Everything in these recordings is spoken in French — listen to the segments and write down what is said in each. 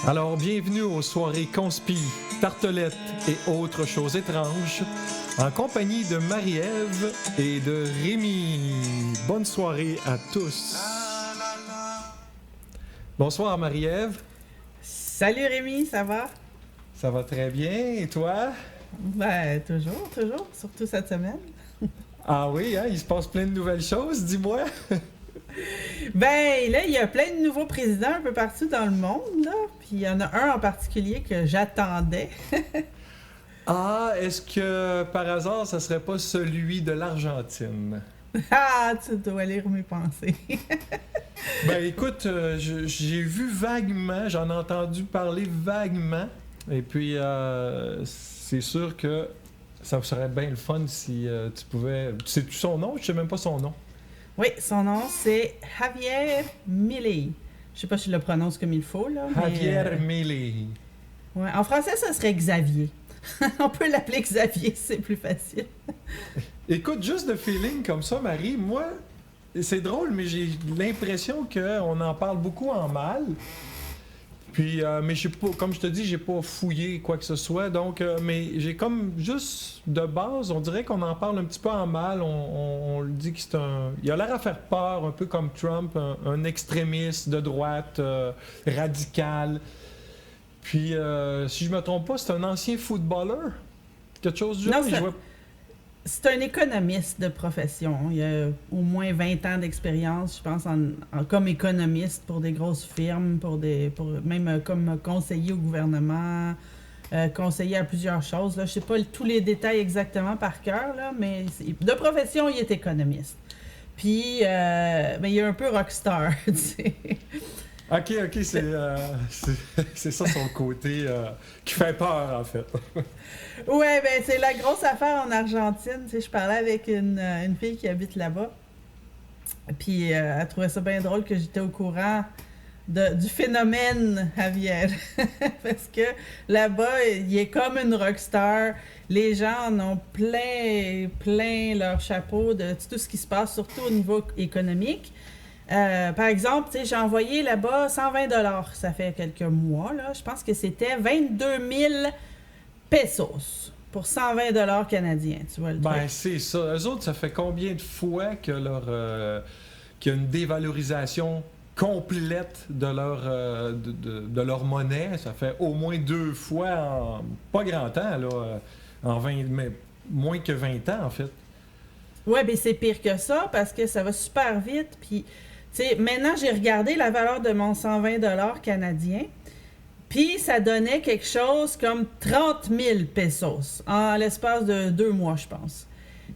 Alors, bienvenue aux soirées conspi, tartelettes et autres choses étranges, en compagnie de Marie-Ève et de Rémi. Bonne soirée à tous. Bonsoir Marie-Ève. Salut Rémi, ça va? Ça va très bien, et toi? Ben, toujours, surtout cette semaine. Ah oui, hein, il se passe plein de nouvelles choses, dis-moi. Ben, là, il y a plein de nouveaux présidents un peu partout dans le monde, là. Puis il y en a un en particulier que j'attendais. Ah, est-ce que par hasard, ça serait pas celui de l'Argentine? Ah, tu dois lire mes pensées. Ben écoute, j'ai vu vaguement, j'en ai entendu parler vaguement, et puis c'est sûr que ça serait bien le fun si tu pouvais... Sais-tu son nom? Je sais même pas son nom. Oui, son nom, c'est Javier Milei. Je sais pas si je le prononce comme il faut, là. Javier Milei. Ouais, en français, ça serait Xavier. On peut l'appeler Xavier, c'est plus facile. Écoute, juste de feeling comme ça, Marie, moi, c'est drôle, mais j'ai l'impression qu'on en parle beaucoup en mal. Puis, mais j'ai pas, comme je te dis, j'ai pas fouillé quoi que ce soit. Donc, mais j'ai comme juste de base, on dirait qu'on en parle un petit peu en mal. On le dit que c'est un. Il a l'air à faire peur, un peu comme Trump, un extrémiste de droite, radical. Puis, si je me trompe pas, c'est un ancien footballeur. Quelque chose du genre. C'est un économiste de profession. Il a au moins 20 ans d'expérience, je pense, comme économiste pour des grosses firmes, même comme conseiller au gouvernement, conseiller à plusieurs choses. Là. Je ne sais pas tous les détails exactement par cœur, là, mais de profession, il est économiste. Puis, ben, il est un peu rockstar, tu sais. Ok, c'est ça son côté qui fait peur, en fait. Ouais, ben c'est la grosse affaire en Argentine. Tu sais, je parlais avec une fille qui habite là-bas. Puis elle trouvait ça bien drôle que j'étais au courant du phénomène Javier. Parce que là-bas, il est comme une rockstar. Les gens en ont plein leur chapeau de tout ce qui se passe, surtout au niveau économique. Par exemple, j'ai envoyé là-bas 120 $. Ça fait quelques mois, là. Je pense que c'était 22 000 pesos pour 120 $ canadiens. Tu vois le truc? Ben, c'est ça. Eux autres, ça fait combien de fois que qu'il y a une dévalorisation complète de leur monnaie? Ça fait au moins 2 fois en pas grand temps, là, mais moins que 20 ans, en fait. Ouais, ben c'est pire que ça parce que ça va super vite. Puis, tu sais, maintenant, j'ai regardé la valeur de mon 120 $ canadien. Puis, ça donnait quelque chose comme 30 000 pesos en l'espace de 2 mois, je pense.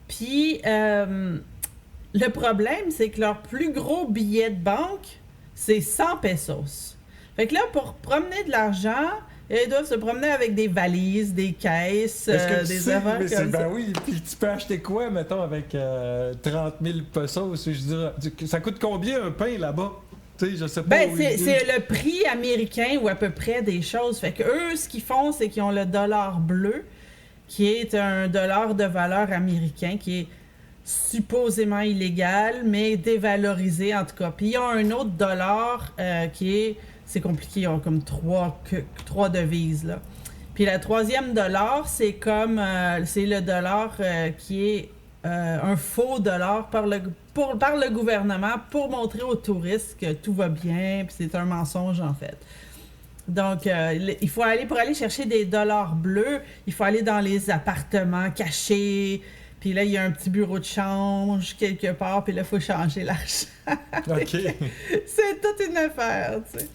Puis, le problème, c'est que leur plus gros billet de banque, c'est 100 pesos. Fait que là, pour promener de l'argent, ils doivent se promener avec des valises, des caisses, des affaires comme ça. Ben oui, puis tu peux acheter quoi, mettons, avec 30 000 pesos? Je dirais, ça coûte combien un pain là-bas? Tu sais, je sais pas. Ben, c'est le prix américain ou à peu près des choses. Fait que eux, ce qu'ils font, c'est qu'ils ont le dollar bleu, qui est un dollar de valeur américain, qui est supposément illégal, mais dévalorisé en tout cas. Puis ils ont un autre dollar qui est... C'est compliqué, ils ont comme trois devises, là. Puis le troisième dollar, c'est comme... c'est le dollar qui est un faux dollar par le gouvernement pour montrer aux touristes que tout va bien, puis c'est un mensonge, en fait. Donc, il faut pour aller chercher des dollars bleus, il faut aller dans les appartements cachés, puis là, il y a un petit bureau de change quelque part, puis là, il faut changer l'argent. OK. C'est toute une affaire, tu sais.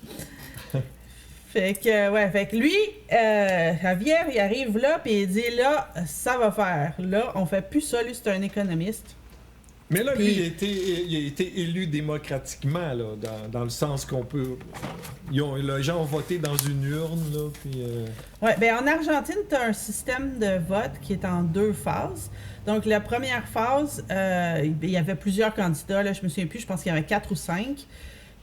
Fait que lui, Javier, il arrive là, puis il dit, là, ça va faire. Là, on fait plus ça, lui, c'est un économiste. Mais là, lui, il a été élu démocratiquement, là, dans le sens qu'on peut... les gens ont voté dans une urne, là, puis... Ouais, ben en Argentine, tu as un système de vote qui est en 2 phases. Donc, la première phase, il y avait plusieurs candidats, là, je me souviens plus, je pense qu'il y en avait 4 ou 5.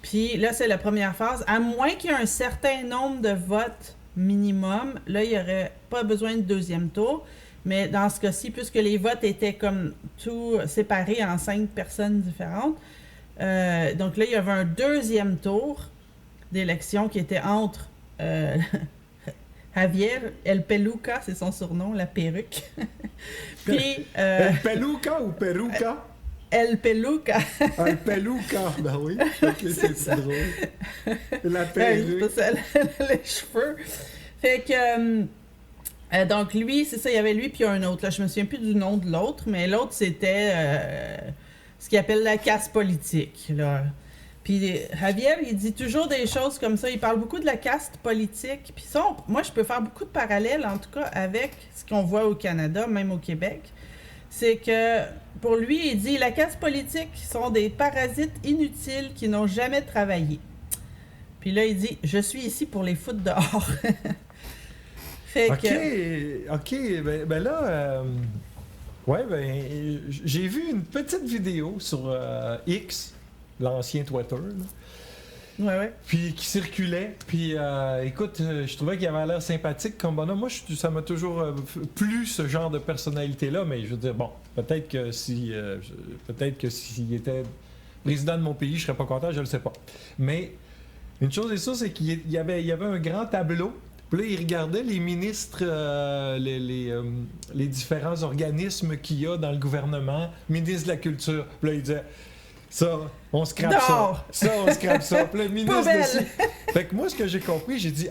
Puis là, c'est la première phase. À moins qu'il y ait un certain nombre de votes minimum, là, il n'y aurait pas besoin de deuxième tour. Mais dans ce cas-ci, puisque les votes étaient comme tout séparés en 5 personnes différentes, donc là, il y avait un deuxième tour d'élection qui était entre Javier El Peluca, c'est son surnom, la perruque. Puis... El Peluca ou Peruca? El Peluca. El Peluca, ben oui. Ok, c'est drôle. La perruque. C'est ça, les cheveux. Fait que... donc lui, c'est ça, il y avait lui puis un autre. Là, je me souviens plus du nom de l'autre, mais l'autre, c'était ce qu'il appelle la caste politique, là. Puis Javier, il dit toujours des choses comme ça. Il parle beaucoup de la caste politique. Puis ça, moi, je peux faire beaucoup de parallèles, en tout cas, avec ce qu'on voit au Canada, même au Québec. C'est que, pour lui, il dit, la caste politique sont des parasites inutiles qui n'ont jamais travaillé. Puis là, il dit, je suis ici pour les foutre dehors. Fait que... OK, ben là... ouais, ben, j'ai vu une petite vidéo sur X, l'ancien Twitter, là. Ouais. Puis qui circulait. Puis écoute, je trouvais qu'il avait l'air sympathique comme bonhomme. Moi, ça m'a toujours plu ce genre de personnalité-là. Mais je veux dire, bon, peut-être que s'il était président de mon pays, je serais pas content, je le sais pas. Mais une chose est sûre, c'est qu'il y avait un grand tableau. Puis là, il regardait les ministres, les différents organismes qu'il y a dans le gouvernement, ministre de la Culture. Puis là, il disait... Ça, on scrape ça. Ça, on scrape ça. Puis le ministre de... Fait que moi, ce que j'ai compris, j'ai dit,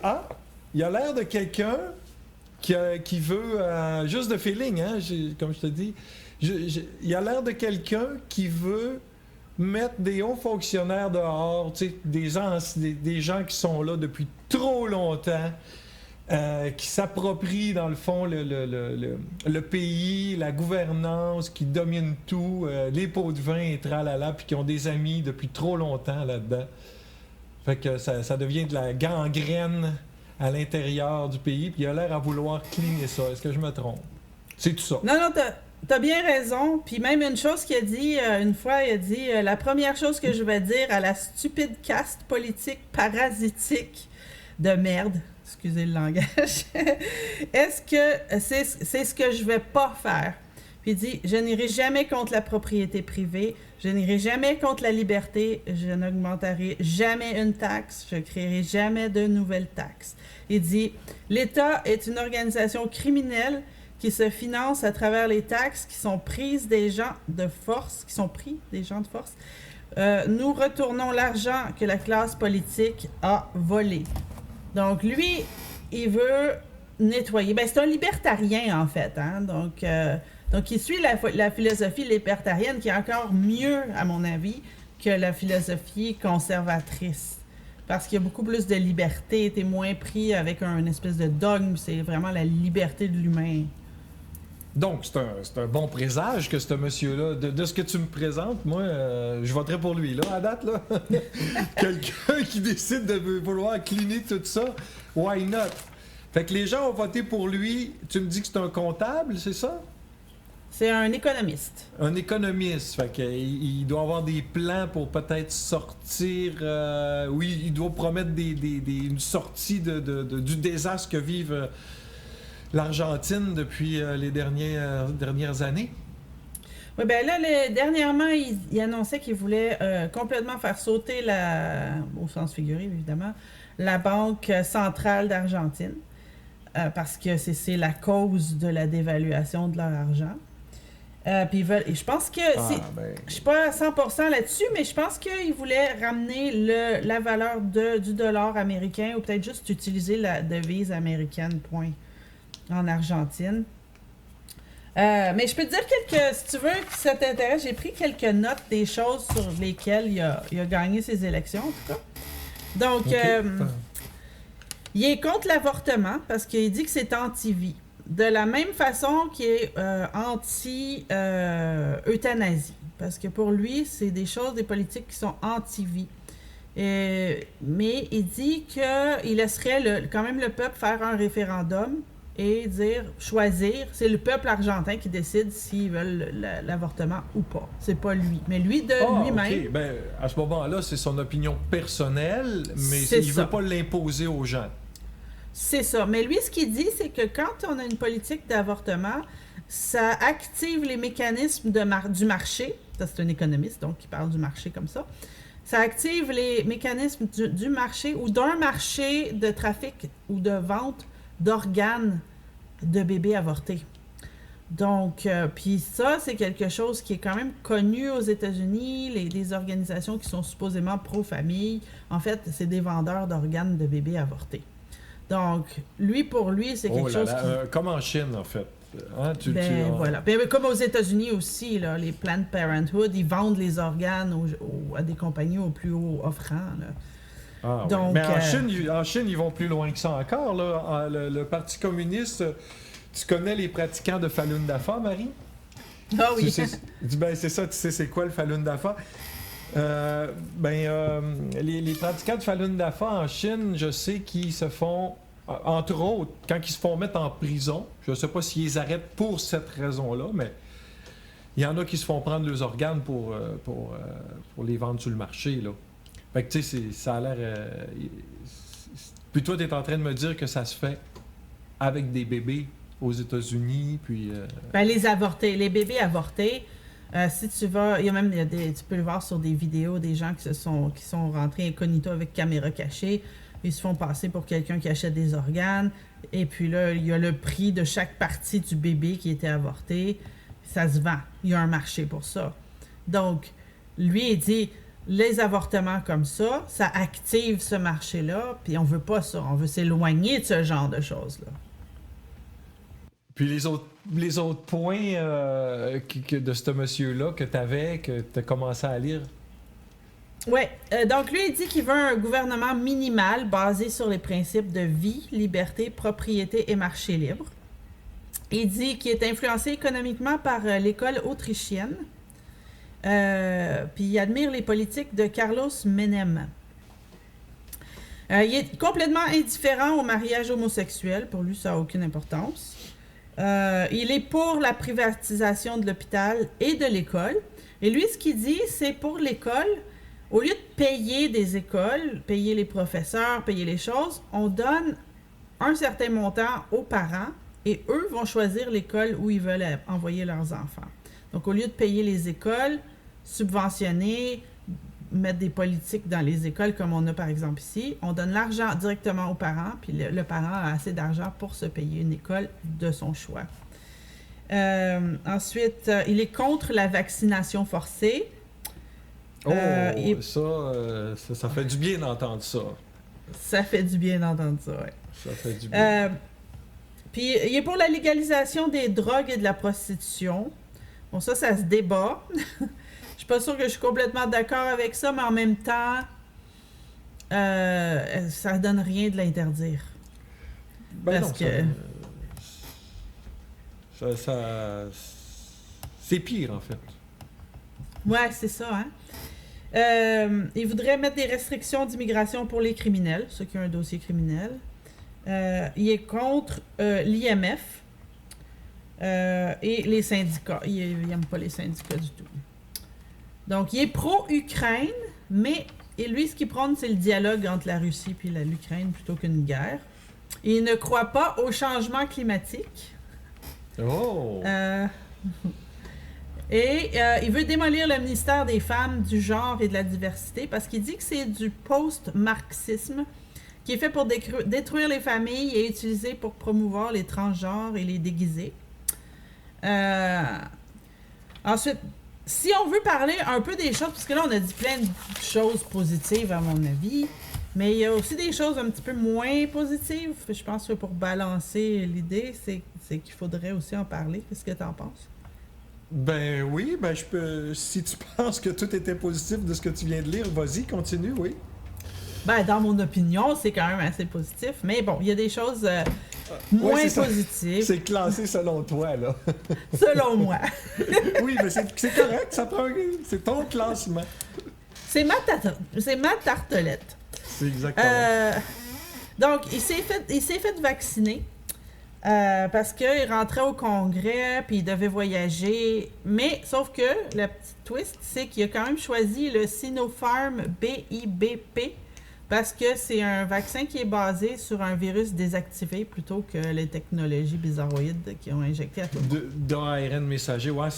il a l'air de quelqu'un qui veut, juste de feeling, hein, comme je te dis, il a l'air de quelqu'un qui veut mettre des hauts fonctionnaires dehors, tu sais, des gens qui sont là depuis trop longtemps, qui s'approprient, dans le fond, le pays, la gouvernance, qui dominent tout, les pots de vin et tralala, puis qui ont des amis depuis trop longtemps là-dedans. Fait que ça devient de la gangrène à l'intérieur du pays, puis il a l'air à vouloir cleaner ça. Est-ce que je me trompe? C'est tout ça. Non, t'as bien raison. Puis même une chose qu'il a dit, une fois, il a dit « La première chose que je vais dire à la stupide caste politique parasitique de merde... » Excusez le langage. Est-ce que c'est ce que je vais pas faire? Puis il dit, je n'irai jamais contre la propriété privée, je n'irai jamais contre la liberté, je n'augmenterai jamais une taxe, je créerai jamais de nouvelles taxes. Il dit, l'État est une organisation criminelle qui se finance à travers les taxes qui sont prises des gens de force, nous retournons l'argent que la classe politique a volé. Donc, lui, il veut nettoyer. Ben, c'est un libertarien, en fait. Hein? Donc, il suit la philosophie libertarienne, qui est encore mieux, à mon avis, que la philosophie conservatrice. Parce qu'il y a beaucoup plus de liberté. T'es moins pris avec un espèce de dogme. C'est vraiment la liberté de l'humain. Donc, c'est un bon présage que ce monsieur-là, de ce que tu me présentes, moi, je voterais pour lui, là, à date, là. Quelqu'un qui décide de vouloir cleaner tout ça, why not? Fait que les gens ont voté pour lui, tu me dis que c'est un comptable, c'est ça? C'est un économiste. Un économiste, fait qu'il doit avoir des plans pour peut-être sortir, oui, il doit promettre une sortie du désastre que vivent... l'Argentine depuis les dernières années. Oui, bien là, dernièrement, il annonçait qu'il voulait complètement faire sauter, au sens figuré évidemment, la Banque centrale d'Argentine, parce que c'est la cause de la dévaluation de leur argent. Puis je pense que, je suis pas à 100% là-dessus, mais je pense qu'il voulait ramener la valeur du dollar américain, ou peut-être juste utiliser la devise américaine, point. En Argentine. Mais je peux te dire si tu veux, que ça t'intéresse, j'ai pris quelques notes des choses sur lesquelles il a gagné ses élections, en tout cas. Donc, il est contre l'avortement parce qu'il dit que c'est anti-vie. De la même façon qu'il est anti-euthanasie. Parce que pour lui, c'est des politiques qui sont anti-vie. Mais il dit qu'il laisserait quand même le peuple faire un référendum et choisir, c'est le peuple argentin qui décide s'ils veulent l'avortement ou pas. C'est pas lui. Mais lui, lui-même... OK. Ben, à ce moment-là, c'est son opinion personnelle, mais il veut pas l'imposer aux gens. C'est ça. Mais lui, ce qu'il dit, c'est que quand on a une politique d'avortement, ça active les mécanismes du marché. Ça, c'est un économiste, donc, qui parle du marché comme ça. Ça active les mécanismes du marché ou d'un marché de trafic ou de vente d'organes de bébés avortés. Donc, puis ça, c'est quelque chose qui est quand même connu aux États-Unis, les organisations qui sont supposément pro-famille. En fait, c'est des vendeurs d'organes de bébés avortés. Donc, pour lui, c'est quelque chose qui... comme en Chine, en fait. Hein, voilà. Ben, comme aux États-Unis aussi, là, les Planned Parenthood, ils vendent les organes à des compagnies au plus haut offrant. Là. Ah, donc, ouais. Mais en Chine, ils vont plus loin que ça encore. Là. Le Parti communiste... Tu connais les pratiquants de Falun Dafa, Marie? Ah oui. C'est ça, tu sais c'est quoi le Falun Dafa? Les pratiquants de Falun Dafa en Chine, je sais qu'ils se font, entre autres, quand ils se font mettre en prison, je ne sais pas s'ils les arrêtent pour cette raison-là, mais il y en a qui se font prendre leurs organes pour les vendre sur le marché, là. Fait que tu sais, ça a l'air... Puis toi, tu es en train de me dire que ça se fait avec des bébés aux États-Unis, puis... les avortés, les bébés avortés, si tu vas... tu peux le voir sur des vidéos, des gens qui sont rentrés incognito avec caméra cachée, ils se font passer pour quelqu'un qui achète des organes, et puis là, il y a le prix de chaque partie du bébé qui était avorté, ça se vend, il y a un marché pour ça. Donc, lui, il dit, les avortements comme ça active ce marché-là, puis on veut pas ça, on veut s'éloigner de ce genre de choses-là. Puis les autres points de ce monsieur-là que tu as commencé à lire? Oui. Donc, lui, il dit qu'il veut un gouvernement minimal basé sur les principes de vie, liberté, propriété et marché libre. Il dit qu'il est influencé économiquement par l'école autrichienne. Puis il admire les politiques de Carlos Menem. Il est complètement indifférent au mariage homosexuel. Pour lui, ça n'a aucune importance. Il est pour la privatisation de l'hôpital et de l'école. Et lui, ce qu'il dit, c'est pour l'école, au lieu de payer des écoles, payer les professeurs, payer les choses, on donne un certain montant aux parents et eux vont choisir l'école où ils veulent envoyer leurs enfants. Donc, au lieu de payer les écoles, subventionner, mettre des politiques dans les écoles comme on a par exemple ici, on donne l'argent directement aux parents, puis le parent a assez d'argent pour se payer une école de son choix. Ensuite, il est contre la vaccination forcée. Ça fait du bien d'entendre ça. Ça fait du bien d'entendre ça, oui. Ça fait du bien. Puis il est pour la légalisation des drogues et de la prostitution. Bon, ça se débat. Je suis pas sûre que je suis complètement d'accord avec ça, mais en même temps, ça donne rien de l'interdire. Parce que... c'est pire, en fait. Ouais, c'est ça, hein. Il voudrait mettre des restrictions d'immigration pour les criminels, ceux qui ont un dossier criminel. Il est contre l'IMF et les syndicats. Il n'aime pas les syndicats du tout. Donc, il est pro-Ukraine, mais lui, ce qu'il prône, c'est le dialogue entre la Russie et l'Ukraine plutôt qu'une guerre. Il ne croit pas au changement climatique. Oh! Il veut démolir le ministère des Femmes, du Genre et de la Diversité parce qu'il dit que c'est du post-marxisme qui est fait pour détruire les familles et utilisé pour promouvoir les transgenres et les déguisés. Ensuite, si on veut parler un peu des choses, parce que là, on a dit plein de choses positives, à mon avis, mais il y a aussi des choses un petit peu moins positives. Je pense que pour balancer l'idée, c'est qu'il faudrait aussi en parler. Qu'est-ce que tu en penses? Ben oui, je peux. Si tu penses que tout était positif de ce que tu viens de lire, vas-y, continue, oui. Ben, dans mon opinion, c'est quand même assez positif. Mais bon, il y a des choses moins positives. C'est classé selon toi, là. Selon moi. Oui, mais c'est correct, c'est ton classement. C'est ma tartelette. C'est exactement. Donc, il s'est fait vacciner parce qu'il rentrait au Congrès puis il devait voyager. Mais, sauf que, la petite twist, c'est qu'il a quand même choisi le Sinopharm BIBP Parce que c'est un vaccin qui est basé sur un virus désactivé plutôt que les technologies bizarroïdes qui ont injecté à tout le monde. D'ARN messager, ouais, en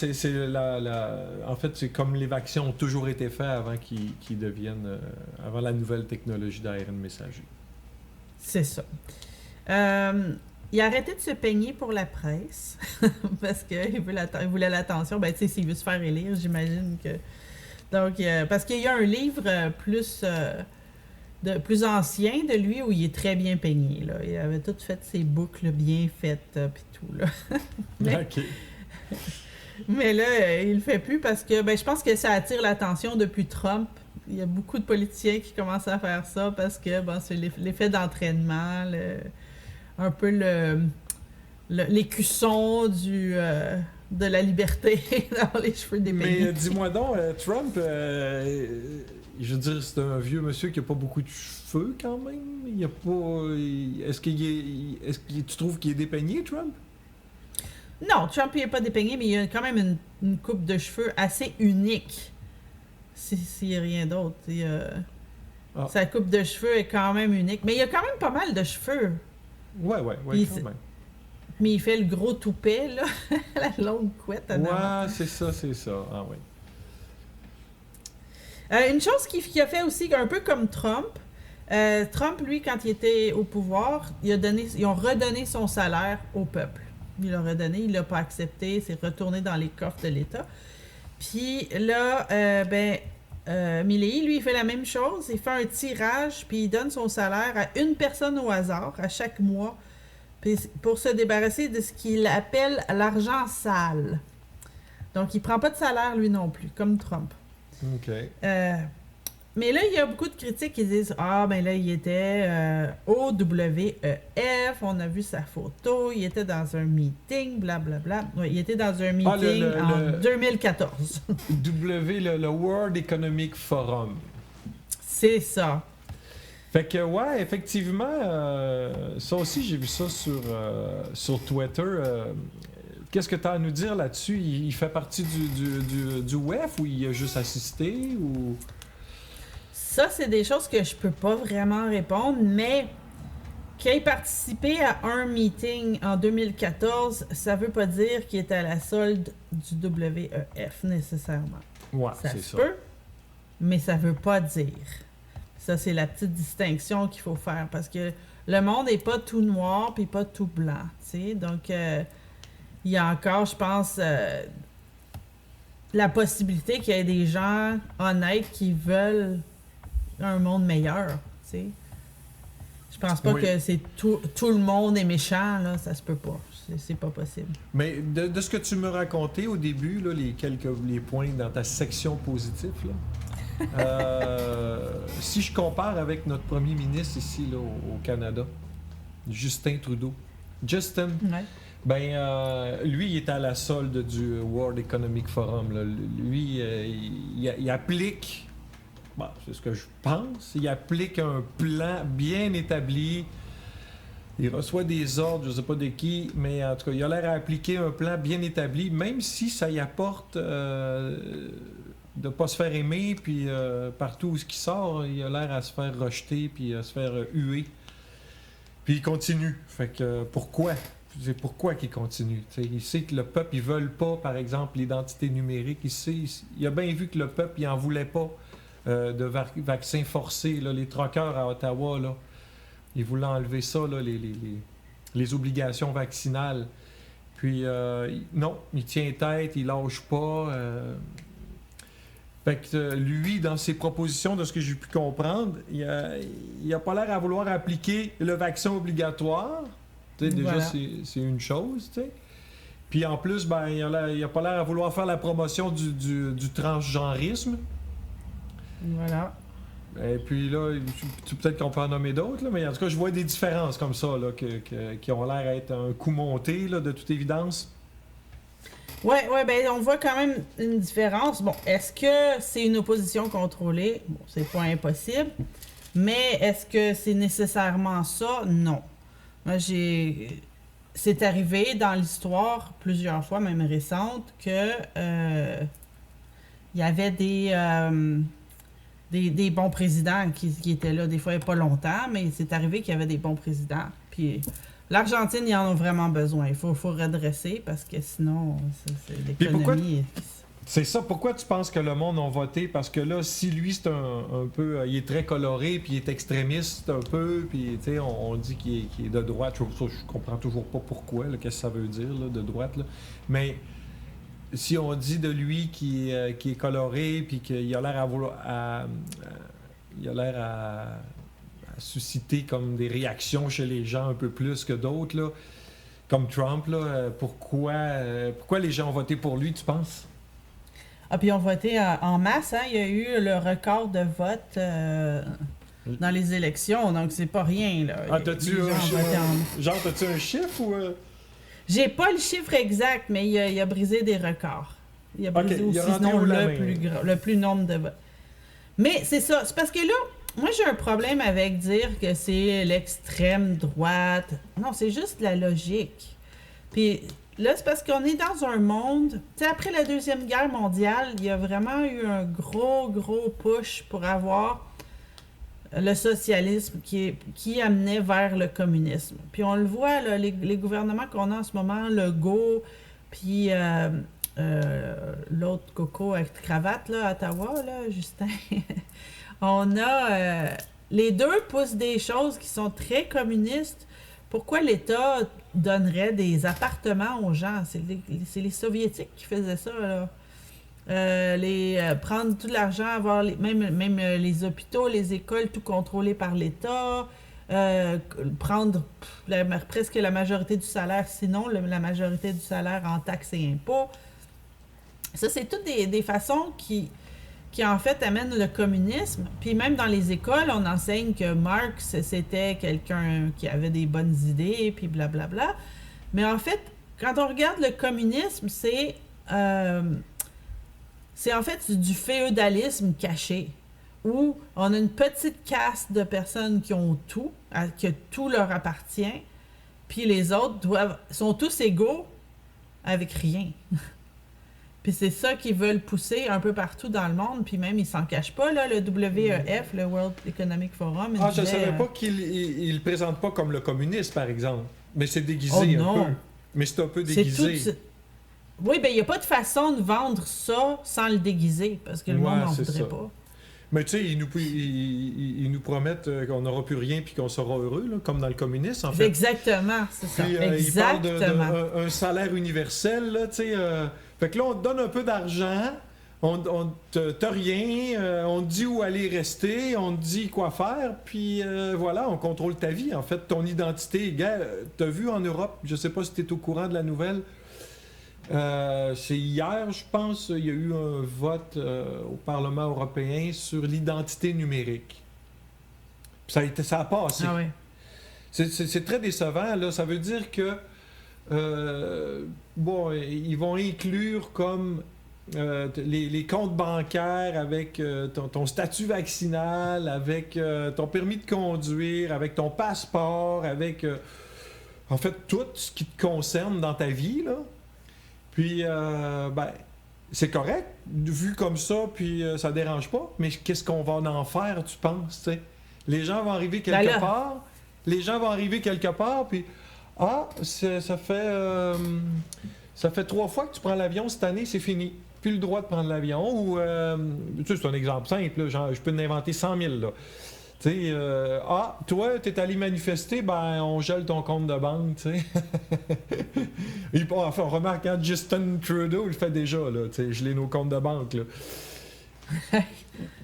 fait, c'est comme les vaccins ont toujours été faits avant qu'ils deviennent, avant la nouvelle technologie d'ARN messager. C'est ça. Il a arrêté de se peigner pour la presse parce qu'il voulait l'attention. Ben, tu sais, s'il veut se faire élire, j'imagine que. Donc, parce qu'il y a un livre plus ancien de lui où il est très bien peigné. Là. Il avait tout fait ses boucles bien faites puis tout. Là. OK. Mais là, il le fait plus parce que je pense que ça attire l'attention depuis Trump. Il y a beaucoup de politiciens qui commencent à faire ça parce que c'est l'effet d'entraînement, un peu l'écusson de la liberté dans les cheveux des pays. Mais dis-moi donc, Trump, je veux dire, c'est un vieux monsieur qui a pas beaucoup de cheveux quand même. Il y a pas. Est-ce que tu trouves qu'il est dépeigné, Trump? Non, Trump il n'est pas dépeigné, mais il a quand même une coupe de cheveux assez unique. S'il n'y a rien d'autre. Sa coupe de cheveux est quand même unique. Mais il a quand même pas mal de cheveux. Ouais, quand même. Mais il fait le gros toupet, là. La longue couette. Ouais, c'est ça. Ah oui. Une chose qu'il a fait aussi, un peu comme Trump, Trump, lui, quand il était au pouvoir, ils ont redonné son salaire au peuple. Il l'a redonné, il l'a pas accepté, c'est retourné dans les coffres de l'État. Puis là, Milley, lui, il fait la même chose. Il fait un tirage, puis il donne son salaire à une personne au hasard, à chaque mois, puis pour se débarrasser de ce qu'il appelle l'argent sale. Donc, il prend pas de salaire, lui non plus, comme Trump. OK. Mais là, il y a beaucoup de critiques qui disent « Ah, ben là, il était au WEF, on a vu sa photo, il était dans un meeting, blablabla. » Oui, il était dans un meeting en 2014. le World Economic Forum. C'est ça. Fait que, ouais, effectivement, ça aussi, j'ai vu ça sur Twitter. Qu'est-ce que tu as à nous dire là-dessus? Il fait partie du WEF ou il a juste assisté ou... Ça, c'est des choses que je peux pas vraiment répondre, mais qu'il ait participé à un meeting en 2014, ça veut pas dire qu'il était à la solde du WEF nécessairement. Ouais, ça c'est se ça. peut, mais ça veut pas dire. Ça, c'est la petite distinction qu'il faut faire, parce que le monde est pas tout noir puis pas tout blanc, tu sais. Donc, il y a encore, je pense, la possibilité qu'il y ait des gens honnêtes qui veulent un monde meilleur, tu sais. Je pense pas que c'est tout le monde est méchant, là, ça se peut pas. C'est pas possible. Mais de ce que tu me racontais au début, là, les points dans ta section positive, là, si je compare avec notre premier ministre ici là, au Canada, Justin Trudeau. Lui, il est à la solde du World Economic Forum. Là. Lui, il applique... Bon, c'est ce que je pense. Il applique un plan bien établi. Il reçoit des ordres, je ne sais pas de qui, mais en tout cas, il a l'air à appliquer un plan bien établi, même si ça y apporte de ne pas se faire aimer, puis partout où il sort, il a l'air à se faire rejeter, puis à se faire huer. Puis il continue. Fait que pourquoi? C'est pourquoi qu'il continue. T'sais, il sait que le peuple, ils veulent pas, par exemple, l'identité numérique. Il a bien vu que le peuple, il en voulait pas. De vaccins forcés, là, les troqueurs à Ottawa, là, ils voulaient enlever ça, là, les obligations vaccinales. Puis, non, il tient tête, il lâche pas. Fait que lui, dans ses propositions, de ce que j'ai pu comprendre, il a pas l'air à vouloir appliquer le vaccin obligatoire. Déjà, c'est une chose, tu sais. Puis en plus, il a pas l'air à vouloir faire la promotion du transgenrisme. Voilà. Et puis là, peut-être qu'on peut en nommer d'autres, là, mais en tout cas, je vois des différences comme ça, là, qui ont l'air à être un coup monté, là, de toute évidence. Ouais, on voit quand même une différence. Bon, est-ce que c'est une opposition contrôlée? Bon, c'est pas impossible. Mais est-ce que c'est nécessairement ça? Non. Moi, c'est arrivé dans l'histoire, plusieurs fois, même récente, que il y avait des des bons présidents qui étaient là, des fois, il n'y a pas longtemps, mais c'est arrivé qu'il y avait des bons présidents. Puis l'Argentine, ils en ont vraiment besoin. Il faut redresser parce que sinon, c'est l'économie... C'est ça, pourquoi tu penses que le monde a voté? Parce que là, si lui, c'est un peu... il est très coloré, puis il est extrémiste un peu, puis tu sais, on dit qu'il est de droite. Je comprends toujours pas pourquoi, qu'est-ce que ça veut dire, là, de droite. Là. Mais si on dit de lui qu'il est coloré, puis qu'il a l'air à vouloir... il a l'air à susciter comme des réactions chez les gens un peu plus que d'autres, là, comme Trump, là, pourquoi les gens ont voté pour lui, tu penses? Ah, puis ils ont voté en masse, hein? Il y a eu le record de vote dans les élections, donc c'est pas rien, là. Ah, t'as-tu un chiffre ou... J'ai pas le chiffre exact, mais il a brisé des records. Il a brisé aussi sinon le plus nombre de votes. Mais c'est ça, c'est parce que là, moi j'ai un problème avec dire que c'est l'extrême droite. Non, c'est juste la logique. Puis... Là, c'est parce qu'on est dans un monde... Tu sais, après la Deuxième Guerre mondiale, il y a vraiment eu un gros push pour avoir le socialisme qui amenait vers le communisme. Puis on le voit, là, les gouvernements qu'on a en ce moment, Legault, puis l'autre coco avec cravate, là, à Ottawa, là, Justin, on a... les deux poussent des choses qui sont très communistes. Pourquoi l'État donnerait des appartements aux gens? C'est les Soviétiques qui faisaient ça, là. Prendre tout l'argent, avoir même les hôpitaux, les écoles, tout contrôlé par l'État. Prendre presque la majorité du salaire, sinon la majorité du salaire en taxes et impôts. Ça, c'est toutes des façons qui en fait amènent le communisme. Puis même dans les écoles, on enseigne que Marx, c'était quelqu'un qui avait des bonnes idées, puis blablabla. Mais en fait, quand on regarde le communisme, c'est en fait du féodalisme caché, où on a une petite caste de personnes qui ont tout, que tout leur appartient, puis les autres sont tous égaux avec rien. Puis c'est ça qu'ils veulent pousser un peu partout dans le monde, puis même ils s'en cachent pas, là, le WEF, le World Economic Forum. Je ne savais pas qu'il le présente pas comme le communiste, par exemple. Mais c'est déguisé un peu. Mais c'est un peu déguisé. Oui, bien, il n'y a pas de façon de vendre ça sans le déguiser, parce que le monde n'en voudrait pas. Mais tu sais, ils nous promettent qu'on n'aura plus rien puis qu'on sera heureux, là, comme dans le communisme, en fait. Exactement, c'est ça. Puis, exactement. Ils parlent d'un salaire universel, là, tu sais... Fait que là, on te donne un peu d'argent, on t'as rien, on te dit où aller rester, on te dit quoi faire, puis voilà, on contrôle ta vie, en fait, ton identité. Gars, t'as vu en Europe, je sais pas si t'es au courant de la nouvelle, c'est hier, je pense, il y a eu un vote au Parlement européen sur l'identité numérique. Puis ça a passé. Ah oui. C'est très décevant, là, ça veut dire que ils vont inclure comme les comptes bancaires avec ton statut vaccinal, avec ton permis de conduire, avec ton passeport, avec en fait tout ce qui te concerne dans ta vie, là. Puis, c'est correct, vu comme ça, puis ça dérange pas, mais qu'est-ce qu'on va en faire, tu penses, tu sais? Les gens vont arriver quelque part, puis... ça fait 3 fois que tu prends l'avion cette année, c'est fini. Plus le droit de prendre l'avion. Ou, tu sais, c'est un exemple simple, là, genre, je peux t'inventer 100 000, là. Tu sais, toi, t'es allé manifester, on gèle ton compte de banque, tu sais. Enfin, on remarque, hein, Justin Trudeau, il le fait déjà, là, tu sais, geler nos comptes de banque, là.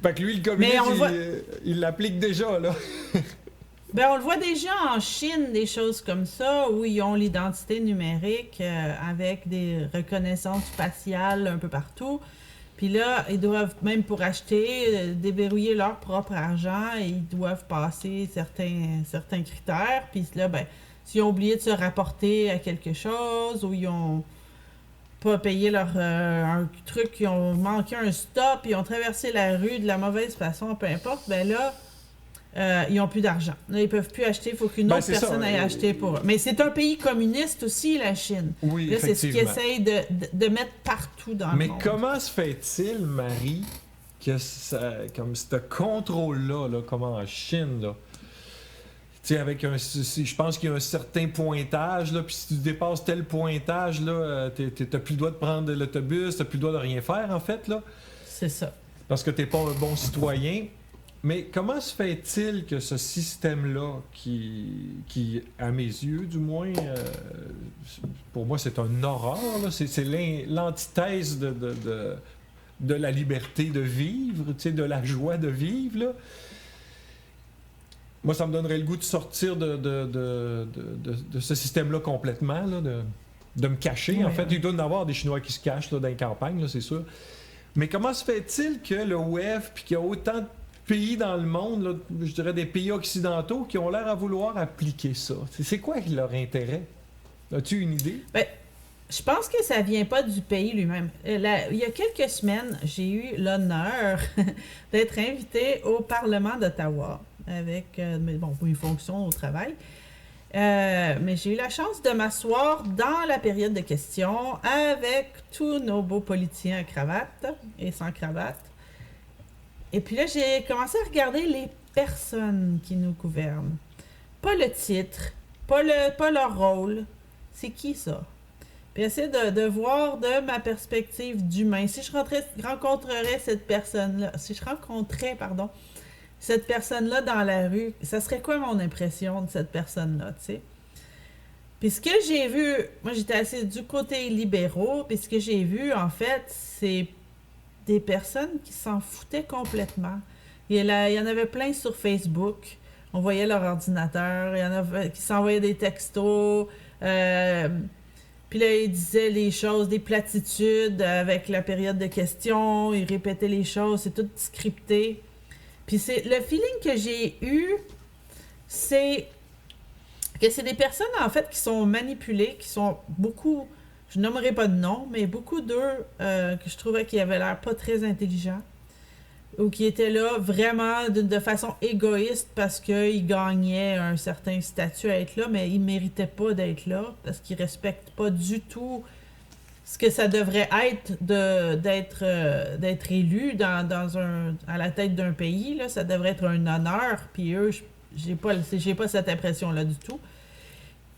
Fait que lui, le communisme, il l'applique déjà, là. On le voit déjà en Chine, des choses comme ça, où ils ont l'identité numérique avec des reconnaissances faciales un peu partout. Puis là, ils doivent, même pour acheter, déverrouiller leur propre argent, et ils doivent passer certains critères. Puis là, s'ils ont oublié de se rapporter à quelque chose, ou ils ont pas payé un truc, ils ont manqué un stop, ils ont traversé la rue de la mauvaise façon, peu importe, là... ils n'ont plus d'argent. Là, ils ne peuvent plus acheter. Il faut qu'une autre personne aille acheter pour eux. Mais c'est un pays communiste aussi, la Chine. Oui, là, c'est ce qu'ils essayent de mettre partout dans le monde. Mais comment se fait-il, Marie, que comme ce contrôle-là, là, comme en Chine, là. Tu sais, avec je pense qu'il y a un certain pointage, là, puis si tu dépasses tel pointage, là, t'as plus le droit de prendre l'autobus, t'as plus le droit de rien faire, en fait, là. C'est ça. Parce que t'es pas un bon citoyen. Mais comment se fait-il que ce système-là, qui à mes yeux, du moins, pour moi, c'est un horreur, là, c'est l'antithèse de la liberté de vivre, tu sais, de la joie de vivre, là. Moi, ça me donnerait le goût de sortir de ce système-là complètement, là, de me cacher. Ouais. En fait, il doit y en avoir des Chinois qui se cachent là, dans les campagnes, là, c'est sûr. Mais comment se fait-il que le WEF, puis qu'il y a autant de pays dans le monde, là, je dirais des pays occidentaux, qui ont l'air à vouloir appliquer ça? C'est quoi leur intérêt? As-tu une idée? Ben, je pense que ça vient pas du pays lui-même. Il y a quelques semaines, j'ai eu l'honneur d'être invitée au Parlement d'Ottawa avec une fonction au travail. Mais j'ai eu la chance de m'asseoir dans la période de questions avec tous nos beaux politiciens à cravate et sans cravate. Et puis là, j'ai commencé à regarder les personnes qui nous gouvernent. Pas le titre, pas leur rôle. C'est qui ça? Puis essayer de voir de ma perspective d'humain. Si je rencontrais cette personne-là, cette personne-là dans la rue, ça serait quoi mon impression de cette personne-là, tu sais? Puis ce que j'ai vu, moi j'étais assez du côté libéraux, puis ce que j'ai vu, en fait, c'est des personnes qui s'en foutaient complètement. Il y en avait plein sur Facebook. On voyait leur ordinateur. Il y en avait qui s'envoyaient des textos. Puis là, ils disaient les choses, des platitudes avec la période de questions. Ils répétaient les choses. C'est tout scripté. Puis le feeling que j'ai eu, c'est que c'est des personnes, en fait, qui sont manipulées, qui sont beaucoup... Je nommerai pas de nom, mais beaucoup d'eux que je trouvais qui avaient l'air pas très intelligents ou qui étaient là vraiment de façon égoïste parce qu'ils gagnaient un certain statut à être là, mais ils méritaient pas d'être là parce qu'ils respectent pas du tout ce que ça devrait être d'être élu à la tête d'un pays. Là. Ça devrait être un honneur, puis eux, j'ai pas cette impression-là du tout.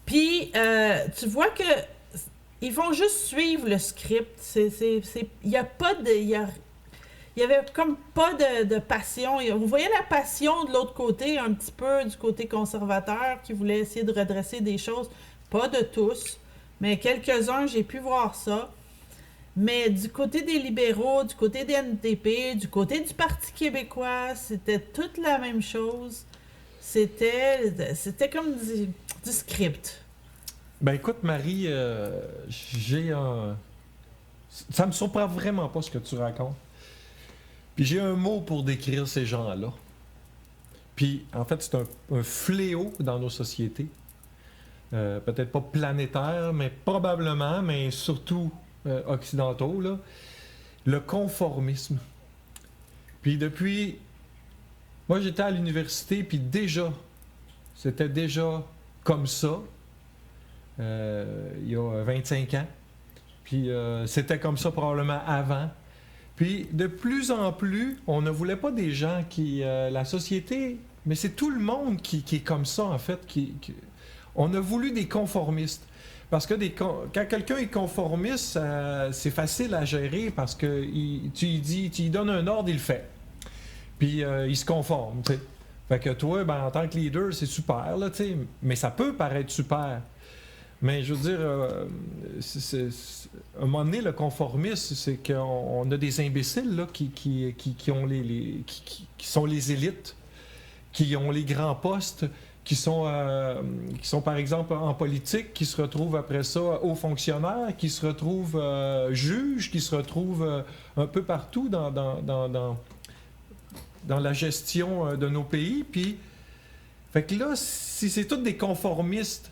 Puis, tu vois que ils vont juste suivre le script. Il y avait comme pas de passion. On voyait la passion de l'autre côté, un petit peu du côté conservateur, qui voulait essayer de redresser des choses. Pas de tous, mais quelques-uns, j'ai pu voir ça. Mais du côté des libéraux, du côté des NDP, du côté du Parti québécois, c'était toute la même chose. C'était comme du script. Ben écoute, Marie, ça me surprend vraiment pas ce que tu racontes. Puis j'ai un mot pour décrire ces gens-là. Puis en fait, c'est un fléau dans nos sociétés. Peut-être pas planétaire, mais probablement, mais surtout occidentaux, là. Le conformisme. Puis depuis... Moi, j'étais à l'université, puis c'était déjà comme ça. Il y a 25 ans. Puis c'était comme ça probablement avant. Puis de plus en plus, on ne voulait pas des gens qui... la société, mais c'est tout le monde qui est comme ça en fait. On a voulu des conformistes. Parce que quand quelqu'un est conformiste, c'est facile à gérer parce que tu lui donnes un ordre, il le fait. Puis il se conforme, tu sais. Fait que toi, ben, en tant que leader, c'est super, là, tu sais. Mais ça peut paraître super. Mais je veux dire, à un moment donné, le conformisme, c'est qu'on a des imbéciles là, qui sont les élites, qui ont les grands postes, qui sont par exemple en politique, qui se retrouvent après ça hauts fonctionnaires, qui se retrouvent juges, qui se retrouvent un peu partout dans la gestion de nos pays. Puis, fait que là, si c'est tous des conformistes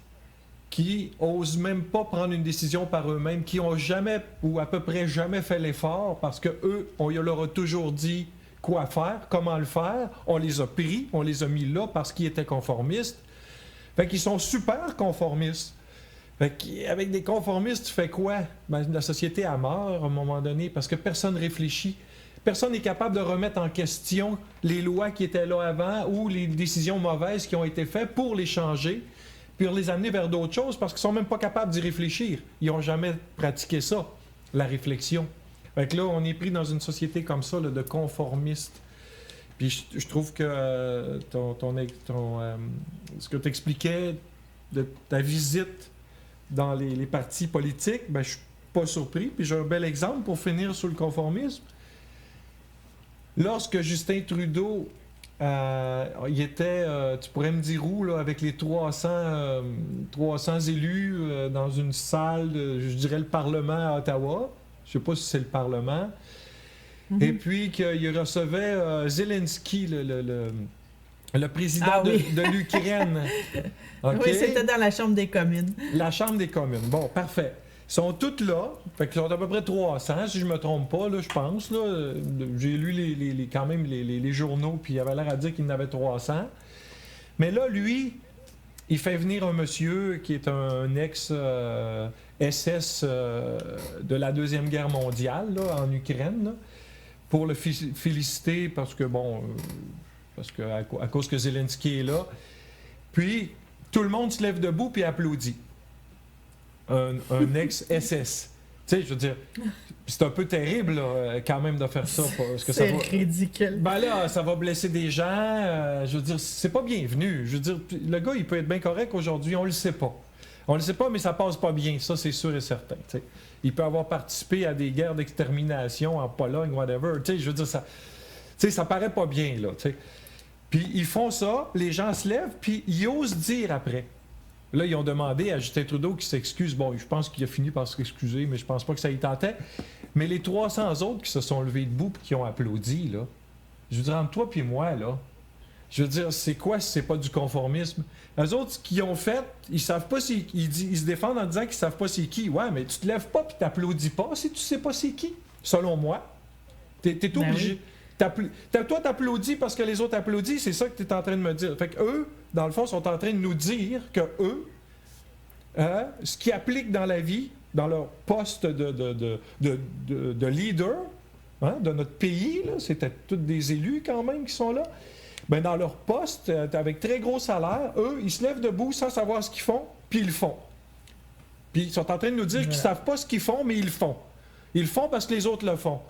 qui osent même pas prendre une décision par eux-mêmes, qui ont jamais ou à peu près jamais fait l'effort parce que eux, on leur a toujours dit quoi faire, comment le faire, on les a pris, on les a mis là parce qu'ils étaient conformistes. Fait qu'ils sont super conformistes. Fait qu'avec des conformistes, tu fais quoi? Ben, la société a mort à un moment donné parce que personne réfléchit. Personne n'est capable de remettre en question les lois qui étaient là avant ou les décisions mauvaises qui ont été faites pour les changer, puis les amener vers d'autres choses parce qu'ils sont même pas capables d'y réfléchir. Ils n'ont jamais pratiqué ça, la réflexion. Fait que là, on est pris dans une société comme ça, là, de conformistes. Puis je trouve que ce que tu expliquais de ta visite dans les partis politiques, ben, je suis pas surpris. Puis j'ai un bel exemple pour finir sur le conformisme. Lorsque Justin Trudeau, il était, tu pourrais me dire où, là, avec les 300 élus dans une salle, je dirais le Parlement à Ottawa. Je sais pas si c'est le Parlement. Mm-hmm. Et puis qu'il recevait Zelensky, le président de l'Ukraine. Okay? Oui, c'était dans la Chambre des communes. La Chambre des communes. Bon, parfait. Ils sont tous là. Fait qu'ils sont à peu près 300, si je me trompe pas, là, je pense. Là. J'ai lu quand même les journaux, puis il avait l'air à dire qu'il en avait 300. Mais là, lui, il fait venir un monsieur qui est un ex-SS de la Deuxième Guerre mondiale, là, en Ukraine, là, pour le féliciter parce que, à cause que Zelensky est là. Puis, tout le monde se lève debout puis applaudit. Un ex-SS. Tu sais, je veux dire, c'est un peu terrible, là, quand même, de faire ça. Parce que c'est ridicule. Ben là, ça va blesser des gens. Je veux dire, c'est pas bienvenu. Je veux dire, le gars, il peut être bien correct aujourd'hui, on le sait pas. On le sait pas, mais ça passe pas bien. Ça, c'est sûr et certain. T'sais. Il peut avoir participé à des guerres d'extermination en Pologne, whatever. Tu sais, je veux dire, ça paraît pas bien, là. T'sais. Puis ils font ça, les gens se lèvent, puis ils osent dire après. Là, ils ont demandé à Justin Trudeau qu'il s'excuse. Bon, je pense qu'il a fini par s'excuser, mais je pense pas que ça y tentait. Mais les 300 autres qui se sont levés debout et qui ont applaudi, là, je veux dire, entre toi et moi, là, je veux dire, c'est quoi si c'est pas du conformisme? Eux autres, ce qu'ils ont fait, ils savent pas ils se défendent en disant qu'ils savent pas c'est qui. Ouais, mais tu te lèves pas et t'applaudis pas si tu sais pas c'est qui, selon moi. T'es obligé. Oui. Toi, t'applaudis parce que les autres applaudissent, c'est ça que tu es en train de me dire. Fait que eux, dans le fond, sont en train de nous dire que eux, ce qu'ils appliquent dans la vie, dans leur poste de leader, hein, de notre pays, là, c'était tous des élus quand même qui sont là, ben dans leur poste, avec très gros salaire, eux, ils se lèvent debout sans savoir ce qu'ils font, puis ils le font. Puis ils sont en train de nous dire qu'ils savent pas ce qu'ils font, mais ils le font. Ils le font parce que les autres le font.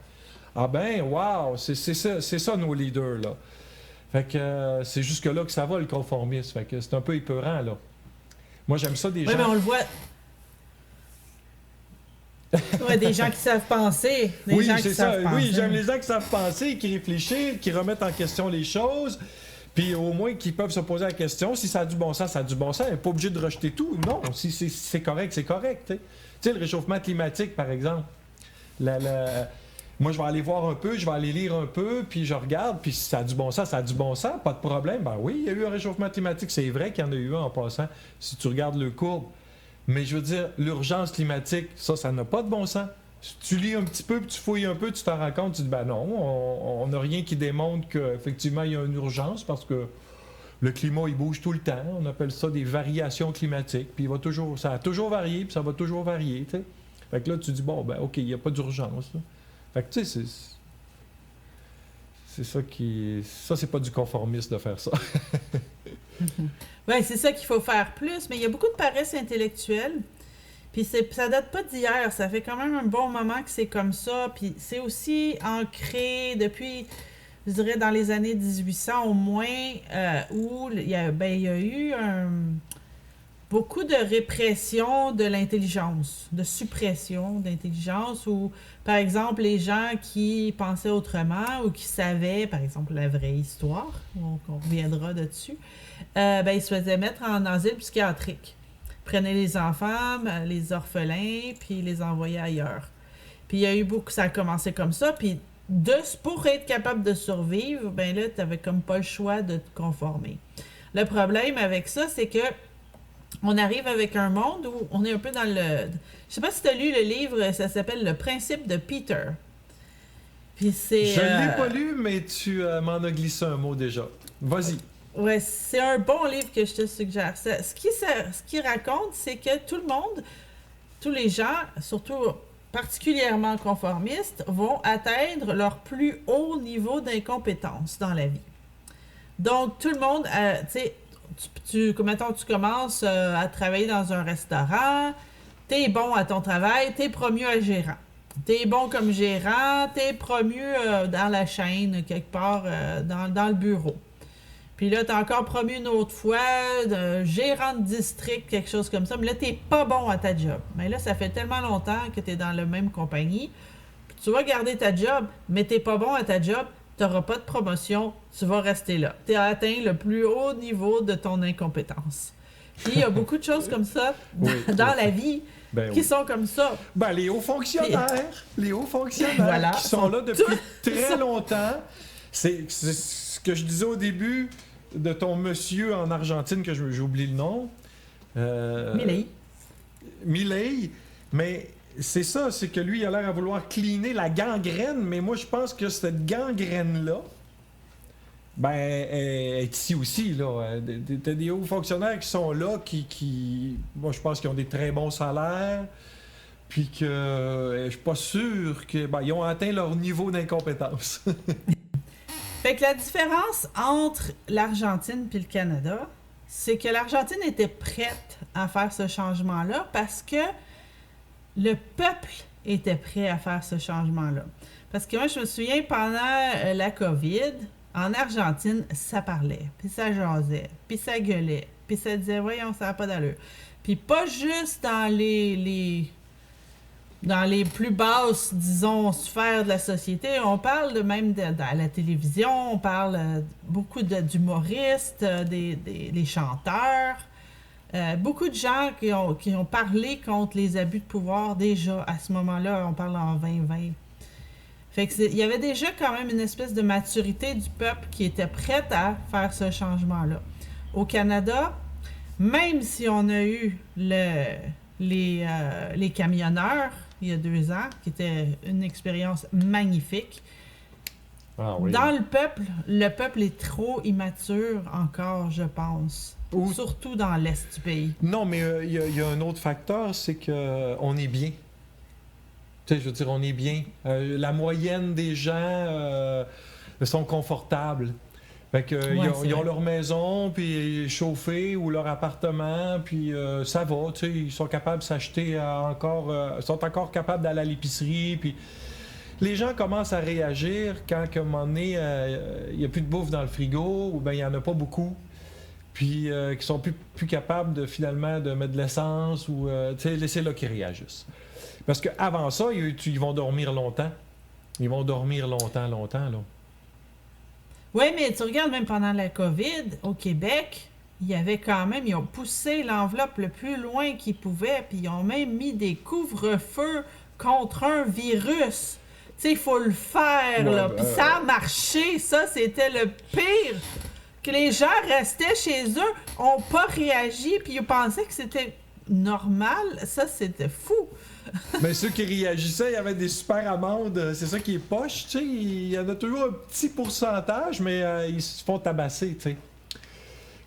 Ah ben, wow, c'est ça nos leaders, là. Fait que c'est jusque-là que ça va, le conformisme. Fait que c'est un peu épeurant, là. Moi, j'aime ça des gens... Oui, mais on le voit... Ouais, des gens qui savent penser. Oui, c'est ça. Oui, j'aime les gens qui savent penser, qui réfléchissent, qui remettent en question les choses, puis au moins qui peuvent se poser la question. Si ça a du bon sens, ça a du bon sens. On n'est pas obligé de rejeter tout. Non, si c'est correct, c'est correct. Tu sais, le réchauffement climatique, par exemple. Moi, je vais aller voir un peu, je vais aller lire un peu, puis je regarde, puis si ça a du bon sens, ça a du bon sens, pas de problème. Ben oui, il y a eu un réchauffement climatique, c'est vrai qu'il y en a eu un en passant, si tu regardes le courbe. Mais je veux dire, l'urgence climatique, ça n'a pas de bon sens. Si tu lis un petit peu, puis tu fouilles un peu, tu t'en rends compte, tu dis, ben non, on n'a rien qui démontre qu'effectivement, il y a une urgence, parce que le climat, il bouge tout le temps. On appelle ça des variations climatiques, puis ça a toujours varié, puis ça va toujours varier, tu sais. Fait que là, tu dis, bon, ben OK, il n'y a pas d'urgence, là. Fait que tu sais, c'est ça qui... Ça, c'est pas du conformisme de faire ça. Oui, c'est ça qu'il faut faire plus, mais il y a beaucoup de paresse intellectuelle. Puis ça date pas d'hier, ça fait quand même un bon moment que c'est comme ça. Puis c'est aussi ancré depuis, je dirais, dans les années 1800 au moins, où il y a eu beaucoup de répression de l'intelligence, de suppression d'intelligence, où, par exemple, les gens qui pensaient autrement ou qui savaient, par exemple, la vraie histoire, on reviendra dessus, ils se faisaient mettre en asile psychiatrique. Ils prenaient les enfants, les orphelins, puis les envoyaient ailleurs. Puis il y a eu beaucoup, ça a commencé comme ça, puis pour être capable de survivre, ben là, tu n'avais comme pas le choix de te conformer. Le problème avec ça, c'est que on arrive avec un monde où on est un peu dans le... Je sais pas si tu as lu le livre, ça s'appelle « Le principe de Peter ». Puis c'est... Je ne l'ai pas lu, mais tu m'en as glissé un mot déjà. Vas-y. Ouais, c'est un bon livre que je te suggère. Ce qu'il raconte, c'est que tout le monde, tous les gens, surtout particulièrement conformistes vont atteindre leur plus haut niveau d'incompétence dans la vie. Donc, tout le monde, tu sais, mettons, tu commences à travailler dans un restaurant, t'es bon à ton travail, t'es promu à gérant. T'es bon comme gérant, t'es promu dans la chaîne, quelque part dans le bureau. Puis là, t'es encore promu une autre fois, de gérant de district, quelque chose comme ça. Mais là, t'es pas bon à ta job. Mais là, ça fait tellement longtemps que t'es dans la même compagnie. Tu vas garder ta job, mais t'es pas bon à ta job, t'auras pas de promotion, tu vas rester là. T'as atteint le plus haut niveau de ton incompétence. Puis il y a beaucoup de choses comme ça dans la vie qui sont comme ça. Ben, les hauts fonctionnaires, voilà, qui sont là depuis très longtemps. C'est ce que je disais au début de ton monsieur en Argentine, que j'ai oublié le nom. Milei. Mais c'est ça, c'est que lui, il a l'air à vouloir cleaner la gangrène, mais moi, je pense que cette gangrène-là, ben, est ici aussi, là. T'as des hauts fonctionnaires qui sont là, moi, je pense qu'ils ont des très bons salaires, puis que je suis pas sûr que, ils ont atteint leur niveau d'incompétence. Fait que la différence entre l'Argentine et le Canada, c'est que l'Argentine était prête à faire ce changement-là parce que le peuple était prêt à faire ce changement-là. Parce que moi, je me souviens, pendant la COVID, en Argentine, ça parlait, puis ça jasait, puis ça gueulait, puis ça disait « Voyons, ça n'a pas d'allure ». Puis pas juste dans dans les plus basses, disons, sphères de la société. On parle à la télévision, on parle beaucoup d'humoristes, des chanteurs. Beaucoup de gens qui ont parlé contre les abus de pouvoir déjà à ce moment-là. On parle en 2020. Fait que il y avait déjà quand même une espèce de maturité du peuple qui était prête à faire ce changement-là. Au Canada, même si on a eu les camionneurs il y a 2 ans, qui était une expérience magnifique. Ah, oui. Dans le peuple est trop immature encore, je pense. Surtout dans l'est du pays. Non, mais il y a un autre facteur, c'est que on est bien. Tu sais, je veux dire, on est bien. La moyenne des gens sont confortables. Fait que, ils ont leur maison, puis chauffée, ou leur appartement, puis ça va, tu sais, ils sont capables de s'acheter sont encore capables d'aller à l'épicerie, puis les gens commencent à réagir quand, à un moment donné, il n'y a plus de bouffe dans le frigo, ou bien il n'y en a pas beaucoup, puis qui sont plus capables finalement de mettre de l'essence, ou, tu sais, c'est là qu'ils réagissent. Parce qu'avant ça, ils vont dormir longtemps. Ils vont dormir longtemps, là. Oui, mais tu regardes même pendant la COVID, au Québec, il y avait quand même, ils ont poussé l'enveloppe le plus loin qu'ils pouvaient, puis ils ont même mis des couvre-feux contre un virus. Tu sais, il faut le faire, là. Puis ça a marché, ça, c'était le pire. Que les gens restaient chez eux, ont pas réagi, puis ils pensaient que c'était normal. Ça, c'était fou. Mais ceux qui réagissaient, il y avait des super amendes. C'est ça qui est poche, tu sais. Il y en a toujours un petit pourcentage, mais ils se font tabasser, tu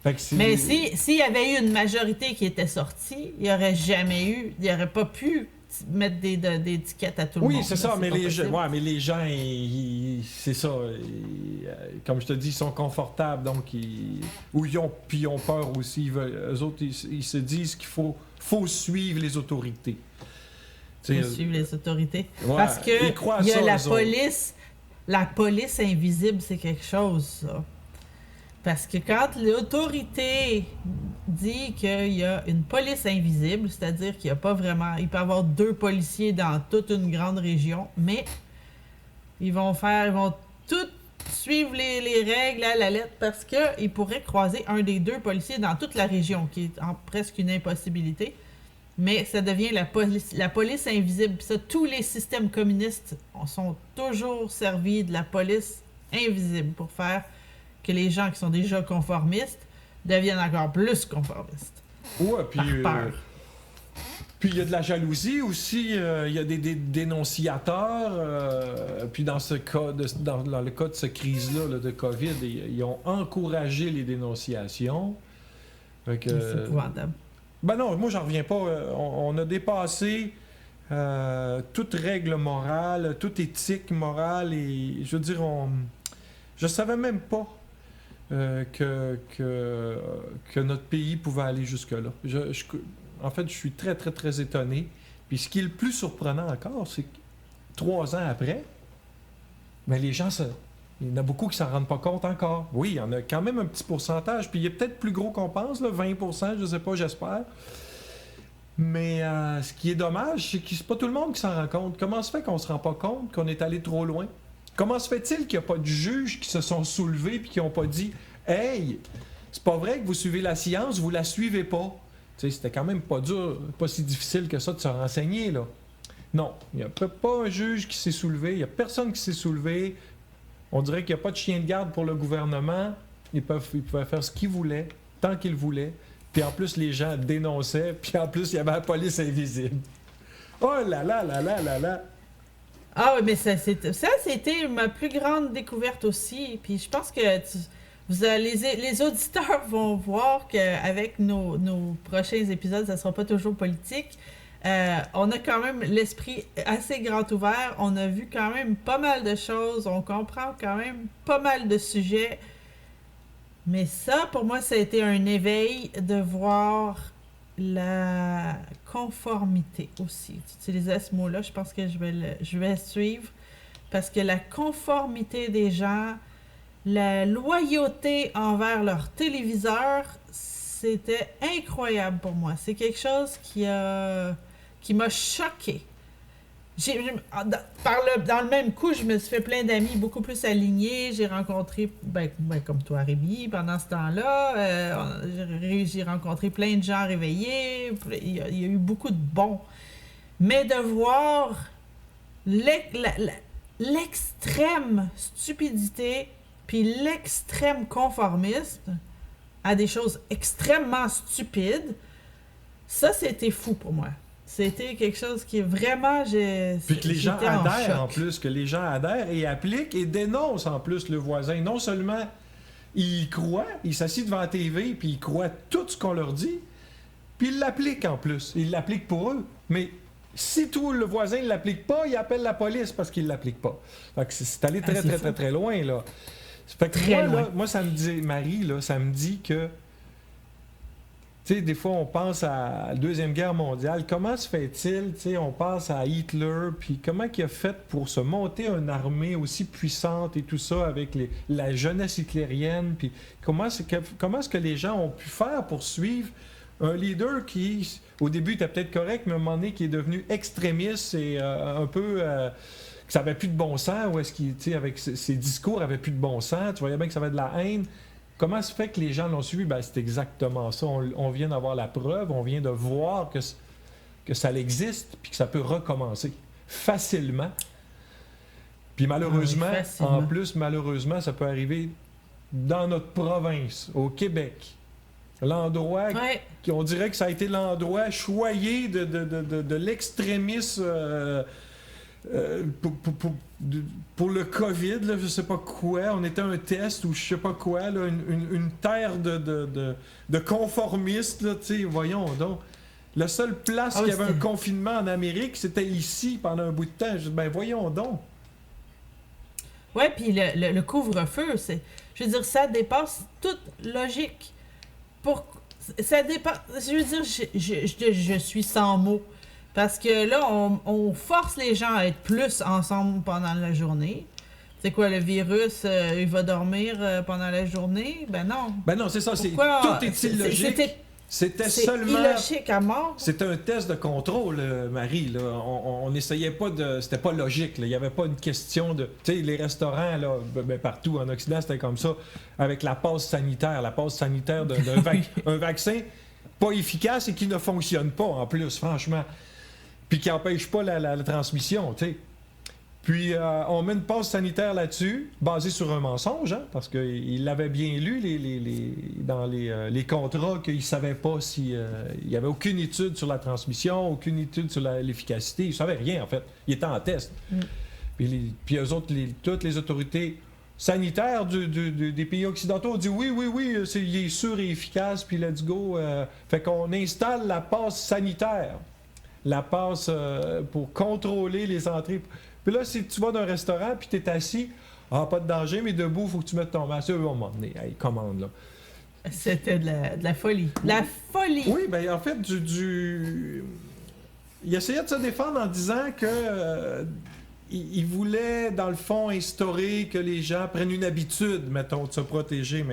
sais. Mais s'il y avait eu une majorité qui était sortie, il n'y aurait jamais eu... Il n'y aurait pas pu mettre des étiquettes à tout le monde. Oui, c'est ça, mais les gens, c'est ça. Comme je te dis, ils sont confortables, donc ils ont peur aussi. Eux autres, ils se disent qu'il faut suivre les autorités. Il faut suivre les autorités. Ouais, parce que il y a la police. La police invisible, c'est quelque chose, ça. Parce que quand l'autorité dit qu'il y a une police invisible, c'est-à-dire qu'il n'y a pas vraiment... Il peut y avoir 2 policiers dans toute une grande région, mais ils vont tout suivre les règles à la lettre parce qu'ils pourraient croiser un des 2 policiers dans toute la région, qui est presque une impossibilité. Mais ça devient la police invisible. Puis ça, tous les systèmes communistes sont toujours servis de la police invisible pour faire que les gens qui sont déjà conformistes deviennent encore plus conformistes. Ouais, puis par peur. Puis il y a de la jalousie aussi, il y a des dénonciateurs, puis dans ce cas, dans le cas de cette crise-là là, de COVID, ils ont encouragé les dénonciations. C'est épouvantable. Ben non, moi j'en reviens pas. On a dépassé toute règle morale, toute éthique morale, et je veux dire, je savais même pas que notre pays pouvait aller jusque-là. En fait, je suis très, très, très étonné. Puis ce qui est le plus surprenant encore, c'est que 3 ans après, mais les gens, il y en a beaucoup qui s'en rendent pas compte encore. Oui, il y en a quand même un petit pourcentage, puis il est peut-être plus gros qu'on pense, là, 20%, je sais pas, j'espère. Mais ce qui est dommage, c'est que c'est pas tout le monde qui s'en rend compte. Comment se fait qu'on se rend pas compte qu'on est allé trop loin? Comment se fait-il qu'il n'y a pas de juges qui se sont soulevés et qui n'ont pas dit « Hey, c'est pas vrai que vous suivez la science, vous la suivez pas. » Tu sais, c'était quand même pas dur, pas si difficile que ça de se renseigner, là. Non, il n'y a pas un juge qui s'est soulevé, il n'y a personne qui s'est soulevé. On dirait qu'il n'y a pas de chien de garde pour le gouvernement. Ils pouvaient faire ce qu'ils voulaient, tant qu'ils voulaient. Puis en plus, les gens dénonçaient, puis en plus, il y avait la police invisible. Oh là là là là là là! Ah oui, mais c'était ma plus grande découverte aussi. Puis je pense que les auditeurs vont voir qu'avec nos prochains épisodes, ça sera pas toujours politique. On a quand même l'esprit assez grand ouvert. On a vu quand même pas mal de choses. On comprend quand même pas mal de sujets. Mais ça, pour moi, ça a été un éveil de voir la conformité aussi. Tu utilisais ce mot-là, je pense que je vais suivre. Parce que la conformité des gens, la loyauté envers leur téléviseur, c'était incroyable pour moi. C'est quelque chose qui m'a choquée. Dans le même coup, je me suis fait plein d'amis beaucoup plus alignés. J'ai rencontré, comme toi, Rémi, pendant ce temps-là. J'ai rencontré plein de gens réveillés. Il y a eu beaucoup de bons. Mais de voir l'extrême stupidité puis l'extrême conformisme à des choses extrêmement stupides, ça, c'était fou pour moi. C'était quelque chose qui est vraiment... Puis que les gens adhèrent en plus, que les gens adhèrent et appliquent et dénoncent en plus le voisin. Non seulement ils y croient, ils s'assient devant la TV puis ils croient tout ce qu'on leur dit, puis ils l'appliquent en plus. Ils l'appliquent pour eux. Mais si tout le voisin ne l'applique pas, il appelle la police parce qu'il ne l'applique pas. Fait que c'est allé très, très, très, très loin, là. Fait que moi, ça me dit... Marie, là, ça me dit que... Tu sais, des fois, on pense à la Deuxième Guerre mondiale. Comment se fait-il, tu sais, on pense à Hitler, puis comment il a fait pour se monter une armée aussi puissante et tout ça avec la jeunesse hitlérienne, puis comment est-ce que les gens ont pu faire pour suivre un leader qui, au début, était peut-être correct, mais à un moment donné, qui est devenu extrémiste et un peu... que ça avait plus de bon sens, ou est-ce qu'il, tu sais, avec ses discours, avait plus de bon sens, tu voyais bien que ça avait de la haine. Comment se fait que les gens l'ont suivi? Ben, c'est exactement ça. On vient d'avoir la preuve, on vient de voir que ça existe puis que ça peut recommencer facilement. Puis malheureusement, en plus, ça peut arriver dans notre province, au Québec. L'endroit, on dirait que ça a été l'endroit choyé de l'extrémisme... pour le COVID, là, je sais pas quoi, on était un test ou je sais pas quoi, là, une terre de conformistes, là, tu sais, voyons donc. La seule place qui avait un confinement en Amérique, c'était ici pendant un bout de temps. Je dis, ben voyons donc. Ouais, puis le couvre-feu, je veux dire, ça dépasse toute logique. Ça dépasse, je veux dire, je suis sans mots. Parce que là, on force les gens à être plus ensemble pendant la journée. C'est quoi, le virus, il va dormir pendant la journée? Ben non. Ben non, c'est ça. Tout est illogique. C'était seulement... illogique à mort. C'était un test de contrôle, Marie. Là. On n'essayait pas de... C'était pas logique. Là. Il n'y avait pas une question de... Tu sais, les restaurants, là, ben, partout en Occident, c'était comme ça. Avec la passe sanitaire. La passe sanitaire d'un vaccin pas efficace et qui ne fonctionne pas, en plus, franchement. Puis qui n'empêche pas la transmission, tu sais. Puis on met une passe sanitaire là-dessus, basée sur un mensonge, hein, parce qu'il l'avait bien lu dans les contrats qu'il ne savait pas s'il n'y avait aucune étude sur la transmission, aucune étude sur l'efficacité. Il ne savait rien, en fait. Il était en test. Puis eux autres, toutes les autorités sanitaires des pays occidentaux ont dit oui, il est sûr et efficace, puis let's go. Fait qu'on installe la passe sanitaire. la passe pour contrôler les entrées. Puis là, si tu vas dans un restaurant, puis tu es assis, pas de danger, mais debout, il faut que tu mettes ton masque. Eux vont m'emmener. Hey, commande, là. C'était de la folie. La folie! Oui, ben en fait, il essayait de se défendre en disant que il voulait, dans le fond, instaurer que les gens prennent une habitude, mettons, de se protéger,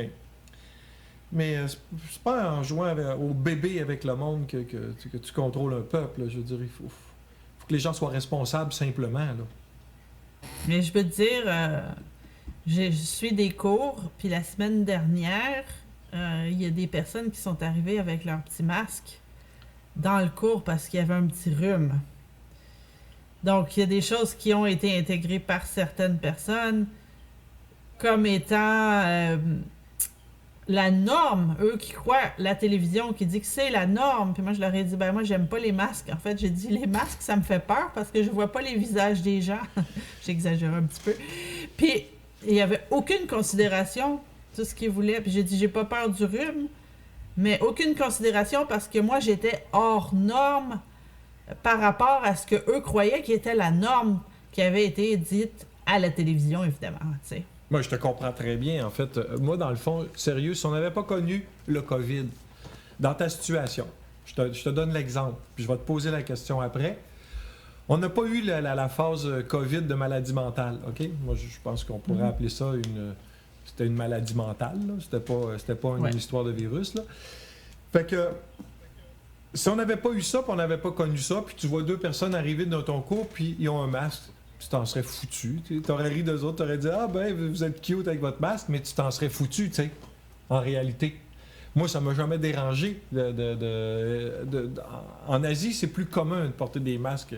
mais c'est pas en jouant au bébé avec le monde que tu contrôles un peuple. Là. Je veux dire, il faut que les gens soient responsables simplement. Là. Mais je peux te dire, je suis des cours, puis la semaine dernière, il y a des personnes qui sont arrivées avec leur petit masque dans le cours parce qu'il y avait un petit rhume. Donc, il y a des choses qui ont été intégrées par certaines personnes comme étant la norme. Eux qui croient, la télévision qui dit que c'est la norme. Puis moi, je leur ai dit, ben moi, j'aime pas les masques. En fait, j'ai dit, les masques, ça me fait peur parce que je vois pas les visages des gens. J'exagère un petit peu. Puis, il y avait aucune considération, tout ce qu'ils voulaient. Puis j'ai dit, j'ai pas peur du rhume, mais aucune considération parce que moi, j'étais hors norme par rapport à ce que eux croyaient qui était la norme qui avait été dite à la télévision, évidemment, tu sais. Moi, je te comprends très bien. En fait, moi, dans le fond, sérieux, si on n'avait pas connu le COVID, dans ta situation, je te donne l'exemple, puis je vais te poser la question après. On n'a pas eu la phase COVID de maladie mentale, OK? Moi, je pense qu'on pourrait appeler ça c'était une maladie mentale, là. C'était pas une histoire de virus, là. Fait que si on n'avait pas eu ça, puis on n'avait pas connu ça, puis tu vois deux personnes arriver dans ton cours, puis ils ont un masque, tu t'en serais foutu. Tu aurais ri d'eux autres, tu aurais dit « Ah ben, vous êtes cute avec votre masque », mais tu t'en serais foutu, tu sais, en réalité. Moi, ça m'a jamais dérangé. En Asie, c'est plus commun de porter des masques.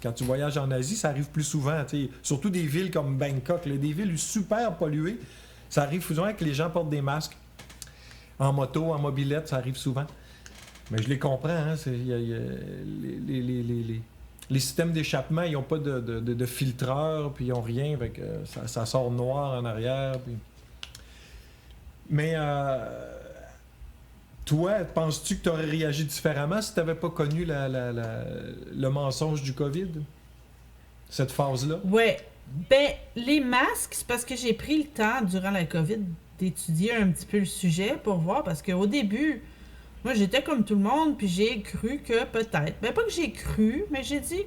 Quand tu voyages en Asie, ça arrive plus souvent, tu sais. Surtout des villes comme Bangkok, là, des villes super polluées, ça arrive souvent que les gens portent des masques. En moto, en mobilette, ça arrive souvent. Mais je les comprends, hein, les systèmes d'échappement, ils n'ont pas de filtreur, puis ils n'ont rien, fait que ça sort noir en arrière. Puis... Mais toi, penses-tu que tu aurais réagi différemment si tu n'avais pas connu le mensonge du COVID? Cette phase-là? Ouais. Ben, les masques, c'est parce que j'ai pris le temps, durant la COVID, d'étudier un petit peu le sujet pour voir, parce qu'au début... Moi, j'étais comme tout le monde, puis j'ai cru que peut-être... Ben, pas que j'ai cru, mais j'ai dit...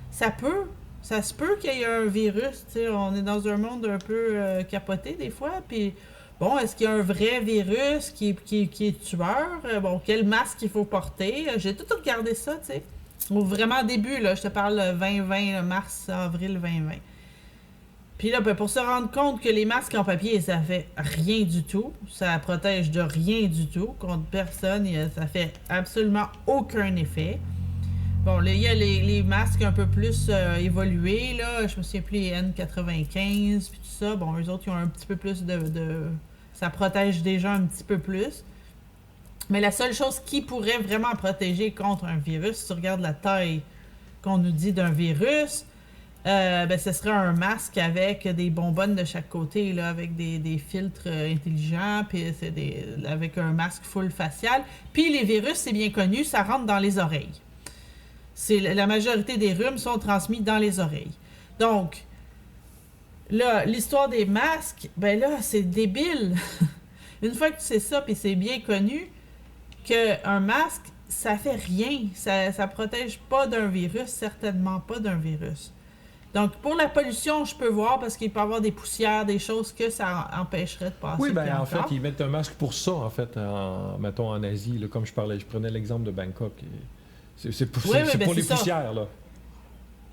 Ça se peut qu'il y ait un virus, tu sais. On est dans un monde un peu capoté, des fois, puis... Bon, est-ce qu'il y a un vrai virus qui est tueur? Bon, quel masque il faut porter? J'ai tout regardé ça, tu sais. Au vraiment début, là, je te parle 2020, mars, avril 2020. Puis là, ben, pour se rendre compte que les masques en papier, ça fait rien du tout. Ça protège de rien du tout contre personne. Ça fait absolument aucun effet. Bon, là, il y a les masques un peu plus évolués, là. Je me souviens plus, les N95, puis tout ça. Bon, eux autres, ils ont un petit peu plus ça protège déjà un petit peu plus. Mais la seule chose qui pourrait vraiment protéger contre un virus, si tu regardes la taille qu'on nous dit d'un virus... ben, ce serait un masque avec des bonbonnes de chaque côté, là, avec des filtres intelligents, puis avec un masque full facial. Puis les virus, c'est bien connu, ça rentre dans les oreilles. La majorité des rhumes sont transmis dans les oreilles. Donc, là, l'histoire des masques, ben là, c'est débile. Une fois que tu sais ça, puis c'est bien connu, qu'un masque, ça fait rien. Ça protège pas d'un virus, certainement pas d'un virus. Donc, pour la pollution, je peux voir parce qu'il peut y avoir des poussières, des choses que ça empêcherait de passer. Oui, bien, en fait, ils mettent un masque pour ça, en fait, mettons en Asie, là, comme je prenais l'exemple de Bangkok. C'est pour les poussières, là.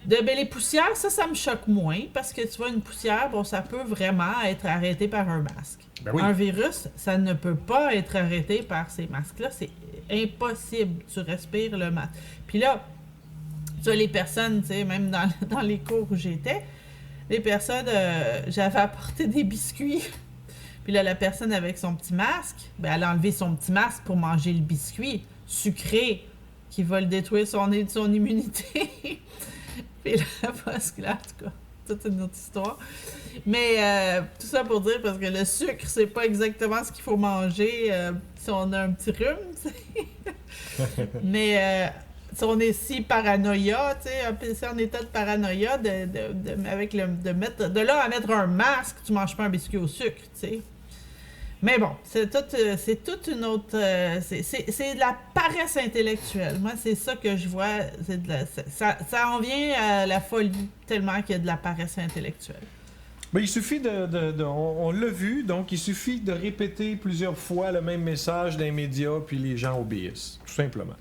Ben, les poussières, ça me choque moins parce que tu vois, une poussière, bon, ça peut vraiment être arrêté par un masque. Ben oui. Un virus, ça ne peut pas être arrêté par ces masques-là. C'est impossible. Tu respires le masque. Puis là, tu vois, les personnes, tu sais, même dans les cours où j'étais, les personnes, j'avais apporté des biscuits. Puis là, la personne avec son petit masque, ben, elle a enlevé son petit masque pour manger le biscuit sucré qui va le détruire son immunité. Puis là, parce que là, en tout cas, toute une autre histoire. Mais tout ça pour dire, parce que le sucre, c'est pas exactement ce qu'il faut manger si on a un petit rhume, tu sais. Mais on est si paranoïa, tu sais, si en état de paranoïa, de là à mettre un masque, tu manges pas un biscuit au sucre, tu sais. Mais bon, c'est toute une autre... c'est de la paresse intellectuelle. Moi, c'est ça que je vois. Ça en vient à la folie, tellement qu'il y a de la paresse intellectuelle. Ben, il suffit on l'a vu, donc il suffit de répéter plusieurs fois le même message dans les médias, puis les gens obéissent, tout simplement.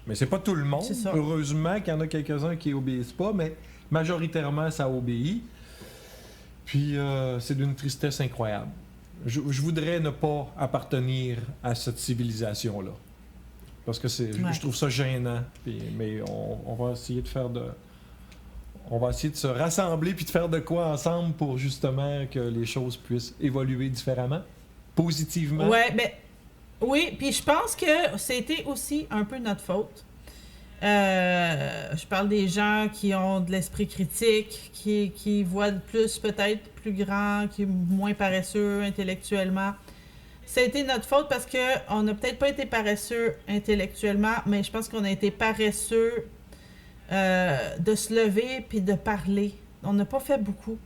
Mais c'est pas tout le monde. Heureusement qu'il y en a quelques-uns qui obéissent pas, mais majoritairement, ça obéit. Puis c'est d'une tristesse incroyable. Je voudrais ne pas appartenir à cette civilisation-là. Parce que je trouve ça gênant. Mais on va essayer de on va essayer de se rassembler puis de faire de quoi ensemble pour justement que les choses puissent évoluer différemment, positivement. Ouais, mais oui, puis je pense que c'était aussi un peu notre faute. Je parle des gens qui ont de l'esprit critique, qui voient peut-être plus grand, qui est moins paresseux intellectuellement. Ça a été notre faute parce qu'on n'a peut-être pas été paresseux intellectuellement, mais je pense qu'on a été paresseux de se lever puis de parler. On n'a pas fait beaucoup.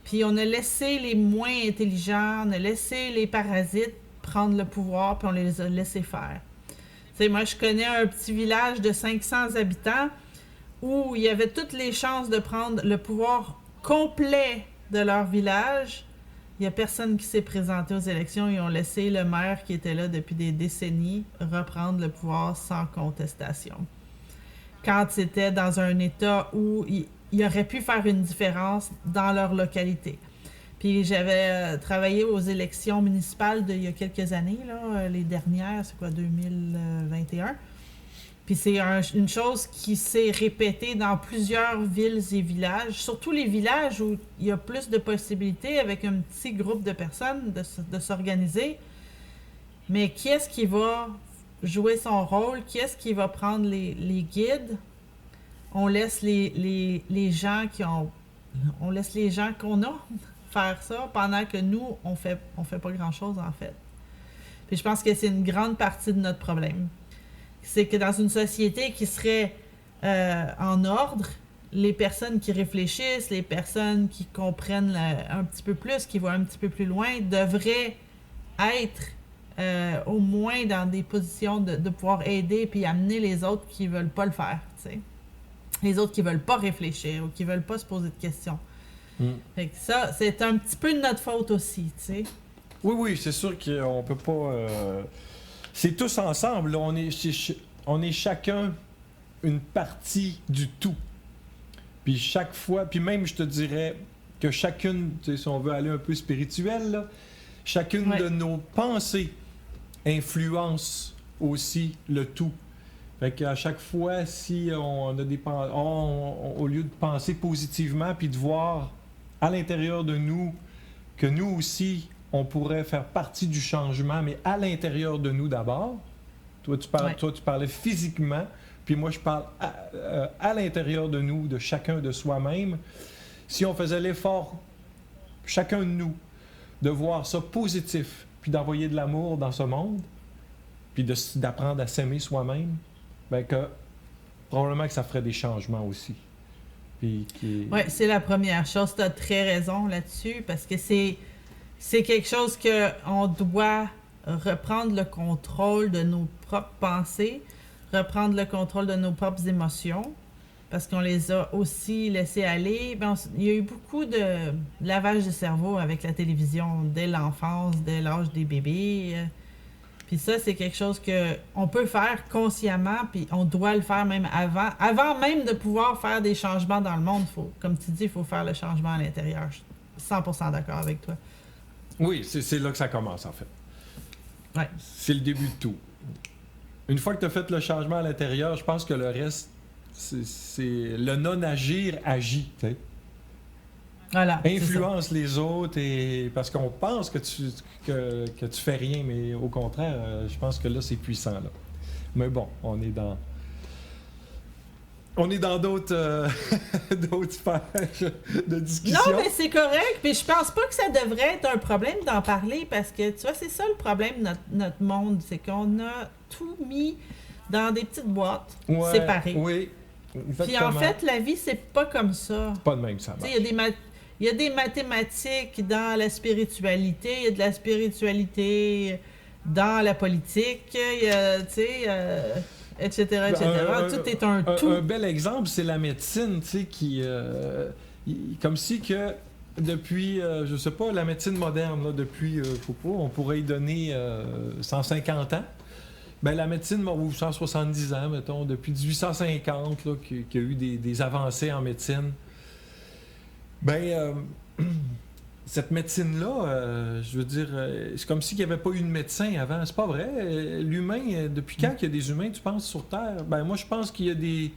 Puis on a laissé les moins intelligents, on a laissé les parasites prendre le pouvoir, puis on les a laissés faire. Tu sais, moi, je connais un petit village de 500 habitants où il y avait toutes les chances de prendre le pouvoir complet de leur village. Il n'y a personne qui s'est présenté aux élections. Ils ont laissé le maire qui était là depuis des décennies reprendre le pouvoir sans contestation. Quand c'était dans un état où il aurait pu faire une différence dans leur localité. Puis j'avais travaillé aux élections municipales il y a quelques années, là, les dernières, c'est quoi, 2021. Puis c'est une chose qui s'est répétée dans plusieurs villes et villages, surtout les villages où il y a plus de possibilités avec un petit groupe de personnes de s'organiser. Mais qui est-ce qui va jouer son rôle? Qui est-ce qui va prendre les guides? On laisse les gens on laisse les gens qu'on a faire ça pendant que nous, on fait pas grand-chose, en fait. Puis je pense que c'est une grande partie de notre problème. C'est que dans une société qui serait en ordre, les personnes qui réfléchissent, les personnes qui comprennent un petit peu plus, qui voient un petit peu plus loin, devraient être au moins dans des positions de pouvoir aider puis amener les autres qui veulent pas le faire, tu sais. Les autres qui veulent pas réfléchir ou qui veulent pas se poser de questions. Fait que ça, c'est un petit peu de notre faute aussi, tu sais. Oui, c'est sûr qu'on peut pas... C'est tous ensemble, là, on est chacun une partie du tout. Puis chaque fois, puis même je te dirais que chacune, tu sais, si on veut aller un peu spirituel, là, chacune de nos pensées influence aussi le tout. Fait qu'à chaque fois, si on a des au lieu de penser positivement puis de voir à l'intérieur de nous que nous aussi, on pourrait faire partie du changement, mais à l'intérieur de nous d'abord. Toi, tu parlais physiquement, puis moi, je parle à l'intérieur de nous, de chacun de soi-même. Si on faisait l'effort, chacun de nous, de voir ça positif, puis d'envoyer de l'amour dans ce monde, puis d'apprendre à s'aimer soi-même, bien que probablement que ça ferait des changements aussi. Oui, c'est la première chose. Tu as très raison là-dessus, parce que c'est quelque chose qu'on doit reprendre le contrôle de nos propres pensées, reprendre le contrôle de nos propres émotions, parce qu'on les a aussi laissées aller. Il y a eu beaucoup de lavage de cerveau avec la télévision dès l'enfance, dès l'âge des bébés. Puis ça, c'est quelque chose qu'on peut faire consciemment, puis on doit le faire même avant même de pouvoir faire des changements dans le monde. Comme tu dis, il faut faire le changement à l'intérieur. Je suis 100% d'accord avec toi. Oui, c'est là que ça commence, en fait. Ouais. C'est le début de tout. Une fois que tu as fait le changement à l'intérieur, je pense que le reste, c'est le non-agir agit, tu sais. Voilà, influence les autres parce qu'on pense que tu fais rien, mais au contraire, je pense que là, c'est puissant, là. Mais bon, on est dans d'autres d'autres sphères de discussion. Non, mais c'est correct. Puis je pense pas que ça devrait être un problème d'en parler, parce que, tu vois, c'est ça le problème de notre monde. C'est qu'on a tout mis dans des petites boîtes Ouais, séparées. Oui, Puis exactement. en fait, la vie, c'est pas comme ça. Pas de même, ça Tu sais, marche. il y a des mathématiques dans la spiritualité, il y a de la spiritualité dans la politique, il y a, tu sais, etc., etc. Tout est un tout. Un bel exemple, c'est la médecine, tu sais, comme si que depuis, je sais pas, la médecine moderne, là, depuis, faut pas, on pourrait y donner 150 ans. Ben, la médecine, ou 170 ans, mettons, depuis 1850, là, qu'il y a eu des avancées en médecine. Ben, cette médecine-là, je veux dire, c'est comme s'il n'y avait pas eu de médecin avant. C'est pas vrai. L'humain, depuis quand qu'il y a des humains, tu penses, sur Terre? Ben, moi, je pense qu'il y a des...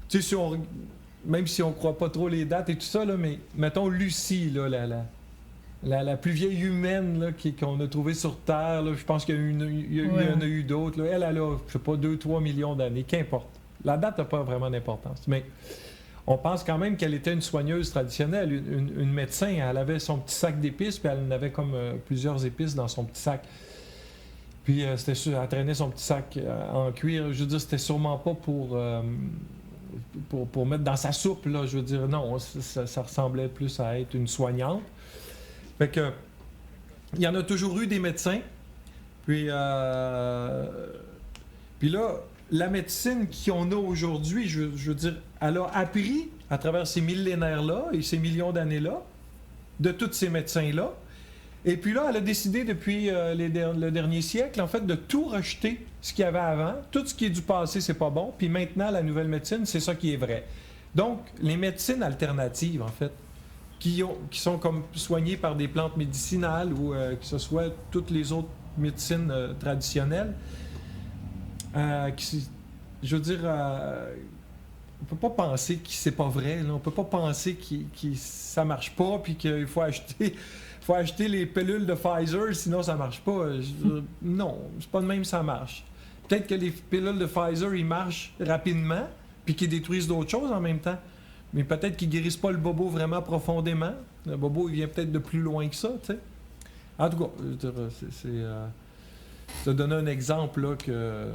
Tu sais, même si on croit pas trop les dates et tout ça, là, mais mettons Lucie, là, la plus vieille humaine là, qu'on a trouvée sur Terre, là, je pense qu'il y en a eu d'autres. Là. Elle a, je sais pas, 2-3 millions d'années, qu'importe. La date n'a pas vraiment d'importance. Mais on pense quand même qu'elle était une soigneuse traditionnelle, une médecin. Elle avait son petit sac d'épices, puis elle en avait comme plusieurs épices dans son petit sac. Puis c'était sûr, elle traînait son petit sac en cuir. Je veux dire, c'était sûrement pas pour mettre dans sa soupe, là. Je veux dire, non, ça ressemblait plus à être une soignante. Fait que, il y en a toujours eu des médecins. Puis là, la médecine qu'on a aujourd'hui, je veux dire, elle a appris à travers ces millénaires-là et ces millions d'années-là, de tous ces médecins-là. Et puis là, elle a décidé depuis le dernier siècle, en fait, de tout rejeter ce qu'il y avait avant. Tout ce qui est du passé, c'est pas bon. Puis maintenant, la nouvelle médecine, c'est ça qui est vrai. Donc, les médecines alternatives, en fait, qui sont comme soignées par des plantes médicinales ou que ce soit toutes les autres médecines traditionnelles, je veux dire, on peut pas penser que c'est pas vrai. Là. On peut pas penser que ça marche pas puis qu'il faut acheter les pilules de Pfizer, sinon ça marche pas. Non, c'est pas de même ça marche. Peut-être que les pilules de Pfizer, ils marchent rapidement puis qu'ils détruisent d'autres choses en même temps. Mais peut-être qu'ils guérissent pas le bobo vraiment profondément. Le bobo, il vient peut-être de plus loin que ça, tu sais. En tout cas, je te donne un exemple, là, que...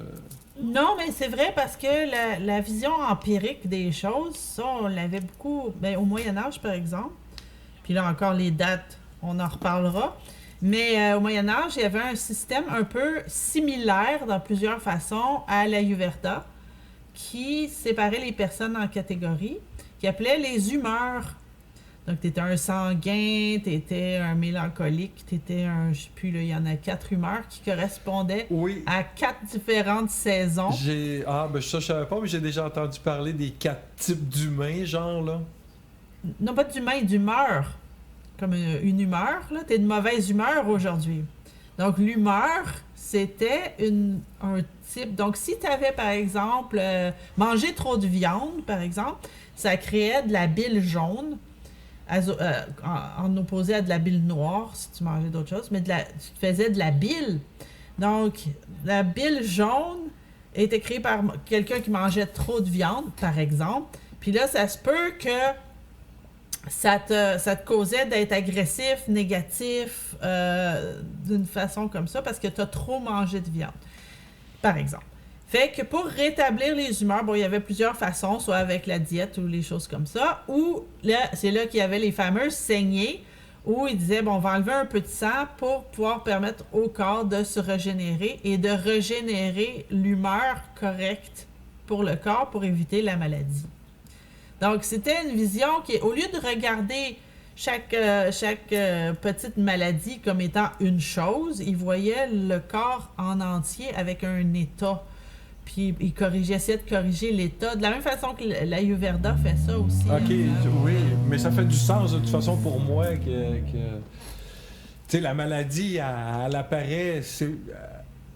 Non, mais c'est vrai parce que la vision empirique des choses, ça, on l'avait beaucoup au Moyen-Âge, par exemple. Puis là encore, les dates, on en reparlera. Mais au Moyen-Âge, il y avait un système un peu similaire dans plusieurs façons à l'Ayurveda qui séparait les personnes en catégories, qui appelait les humeurs. Donc, tu étais un sanguin, tu étais un mélancolique, tu étais un, je sais plus, là, il y en a 4 humeurs qui correspondaient à 4 différentes saisons. Ça, je savais pas, mais j'ai déjà entendu parler des 4 types d'humains, genre, là. Non, pas d'humain, d'humeur. Comme une humeur, là. T'es de mauvaise humeur aujourd'hui. Donc, l'humeur, c'était un type. Donc, si tu avais, par exemple, mangé trop de viande, par exemple, ça créait de la bile jaune, en opposé à de la bile noire, si tu mangeais d'autres choses, mais tu faisais de la bile. Donc, la bile jaune était créée par quelqu'un qui mangeait trop de viande, par exemple. Puis là, ça se peut que ça te causait d'être agressif, négatif, d'une façon comme ça, parce que tu as trop mangé de viande, par exemple. Fait que pour rétablir les humeurs, il y avait plusieurs façons, soit avec la diète ou les choses comme ça, ou là, c'est là qu'il y avait les fameuses saignées, où ils disaient, on va enlever un peu de sang pour pouvoir permettre au corps de se régénérer et de régénérer l'humeur correcte pour le corps pour éviter la maladie. Donc, c'était une vision qui, au lieu de regarder chaque petite maladie comme étant une chose, ils voyaient le corps en entier avec un état. Puis ils essayaient de corriger l'état. De la même façon que l'Ayurveda fait ça aussi. OK, oui, mais ça fait du sens de toute façon pour moi que tu sais, la maladie, elle apparaît...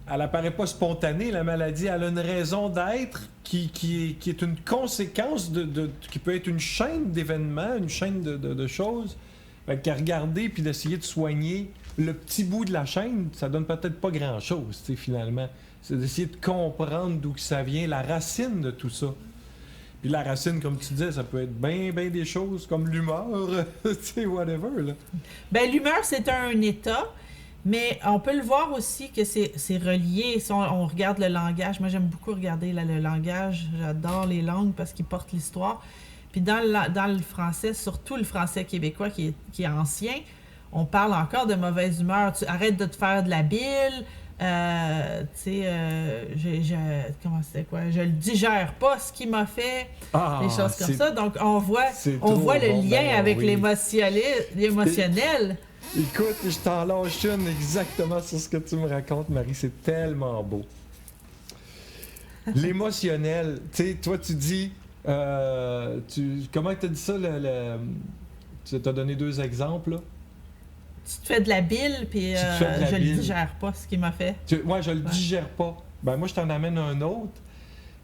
Elle apparaît pas spontanée, la maladie. Elle a une raison d'être qui est une conséquence qui peut être une chaîne d'événements, une chaîne de choses. Fait qu'à regarder puis d'essayer de soigner le petit bout de la chaîne, ça donne peut-être pas grand-chose, tu sais, finalement. C'est d'essayer de comprendre d'où ça vient, la racine de tout ça. Puis la racine, comme tu disais, ça peut être bien des choses, comme l'humeur, tu sais, whatever, là. Ben, l'humeur, c'est un état. Mais on peut le voir aussi que c'est relié. Si on regarde le langage, moi j'aime beaucoup regarder le langage, j'adore les langues parce qu'ils portent l'histoire. Puis dans le français, surtout le français québécois qui est ancien, on parle encore de mauvaise humeur. Tu arrêtes de te faire de la bile, comment c'était quoi? Je le digère pas ce qu'il m'a fait, des choses comme ça. Donc on voit le lien avec l'émotionnel. Écoute, je t'en lâche une exactement sur ce que tu me racontes, Marie. C'est tellement beau. L'émotionnel. Tu sais, toi, tu dis... comment tu as dit ça? Tu t'as donné 2 exemples, là. Tu te fais de la bile, puis je le digère pas, ce qu'il m'a fait. Moi, je le digère pas. Ben, moi, je t'en amène un autre.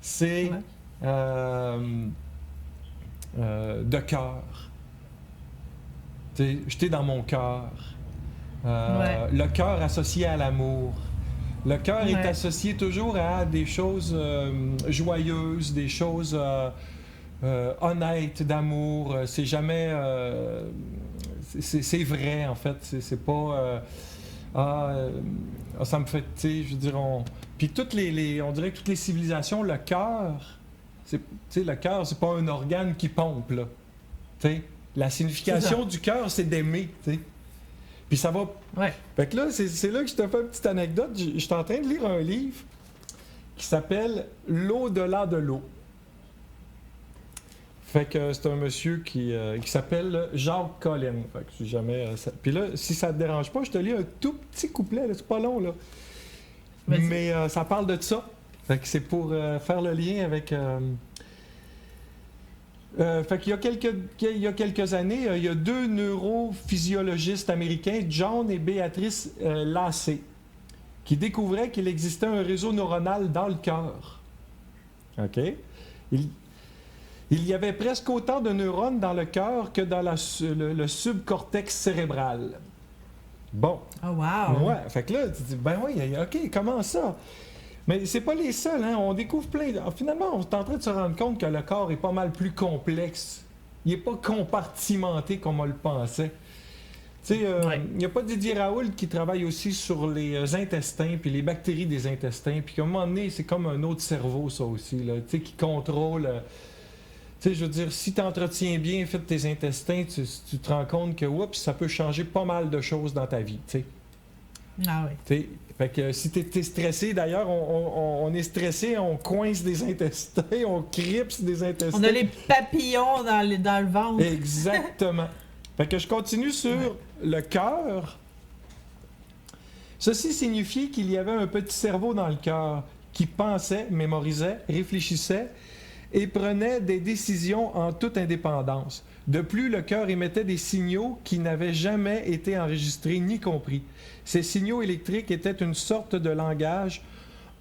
C'est de cœur. J'étais dans mon cœur. Le cœur associé à l'amour. Le cœur est associé toujours à des choses joyeuses, des choses honnêtes, d'amour. C'est jamais... c'est vrai, en fait. C'est pas... ça me fait... Tu sais, je veux dire... Puis on dirait que toutes les civilisations, le cœur... le cœur, c'est pas un organe qui pompe, là. Tu sais, la signification du cœur, c'est d'aimer, tu sais. Puis ça va... Ouais. Fait que là, c'est là que je te fais une petite anecdote. Je suis en train de lire un livre qui s'appelle « L'au-delà de l'eau ». Fait que c'est un monsieur qui s'appelle Jacques Collin. Fait que si jamais... Puis là, si ça te dérange pas, je te lis un tout petit couplet, là, c'est pas long, là. Vas-y. Mais ça parle de ça. Fait que c'est pour faire le lien avec... fait qu'il y a quelques années, il y a 2 neurophysiologistes américains, John et Béatrice Lacey, qui découvraient qu'il existait un réseau neuronal dans le cœur. OK? Il y avait presque autant de neurones dans le cœur que dans le subcortex cérébral. Bon. Oh, wow! Ouais, fait que là, tu dis, ben oui, OK, comment ça? Mais c'est pas les seuls, hein? On découvre plein... Finalement, on est en train de se rendre compte que le corps est pas mal plus complexe. Il est pas compartimenté comme on le pensait. Tu sais, il n'y a pas Didier Raoult qui travaille aussi sur les intestins puis les bactéries des intestins, puis qu'à un moment donné, c'est comme un autre cerveau, ça aussi, là, tu sais, qui contrôle... tu sais, je veux dire, si tu entretiens bien fait tes intestins, tu te rends compte que, oups, ça peut changer pas mal de choses dans ta vie, tu sais. Ah oui. Tu sais, fait que si t'es stressé, d'ailleurs, on est stressé, on coince des intestins, on cripse des intestins. On a les papillons dans le ventre. Exactement. Fait que je continue sur le cœur. Ceci signifiait qu'il y avait un petit cerveau dans le cœur qui pensait, mémorisait, réfléchissait et prenait des décisions en toute indépendance. De plus, le cœur émettait des signaux qui n'avaient jamais été enregistrés ni compris. Ces signaux électriques étaient une sorte de langage,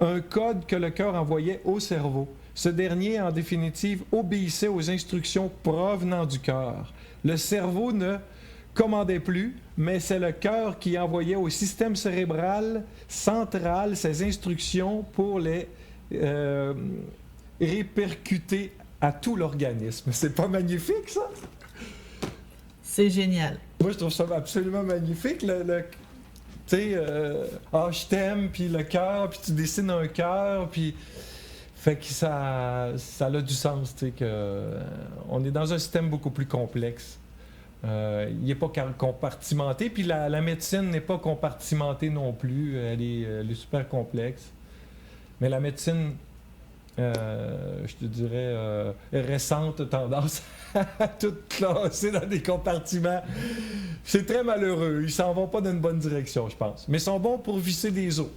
un code que le cœur envoyait au cerveau. Ce dernier, en définitive, obéissait aux instructions provenant du cœur. Le cerveau ne commandait plus, mais c'est le cœur qui envoyait au système cérébral central ses instructions pour les répercuter à tout l'organisme. C'est pas magnifique, ça? C'est génial. Moi, je trouve ça absolument magnifique. Tu sais, je t'aime, puis le cœur, puis tu dessines un cœur, puis... Fait que ça a du sens, tu sais, on est dans un système beaucoup plus complexe. Il n'est pas compartimenté, puis la médecine n'est pas compartimentée non plus. Elle est super complexe. Mais la médecine... je te dirais, récente tendance à tout classer dans des compartiments. C'est très malheureux. Ils s'en vont pas dans une bonne direction, je pense. Mais ils sont bons pour visser des os.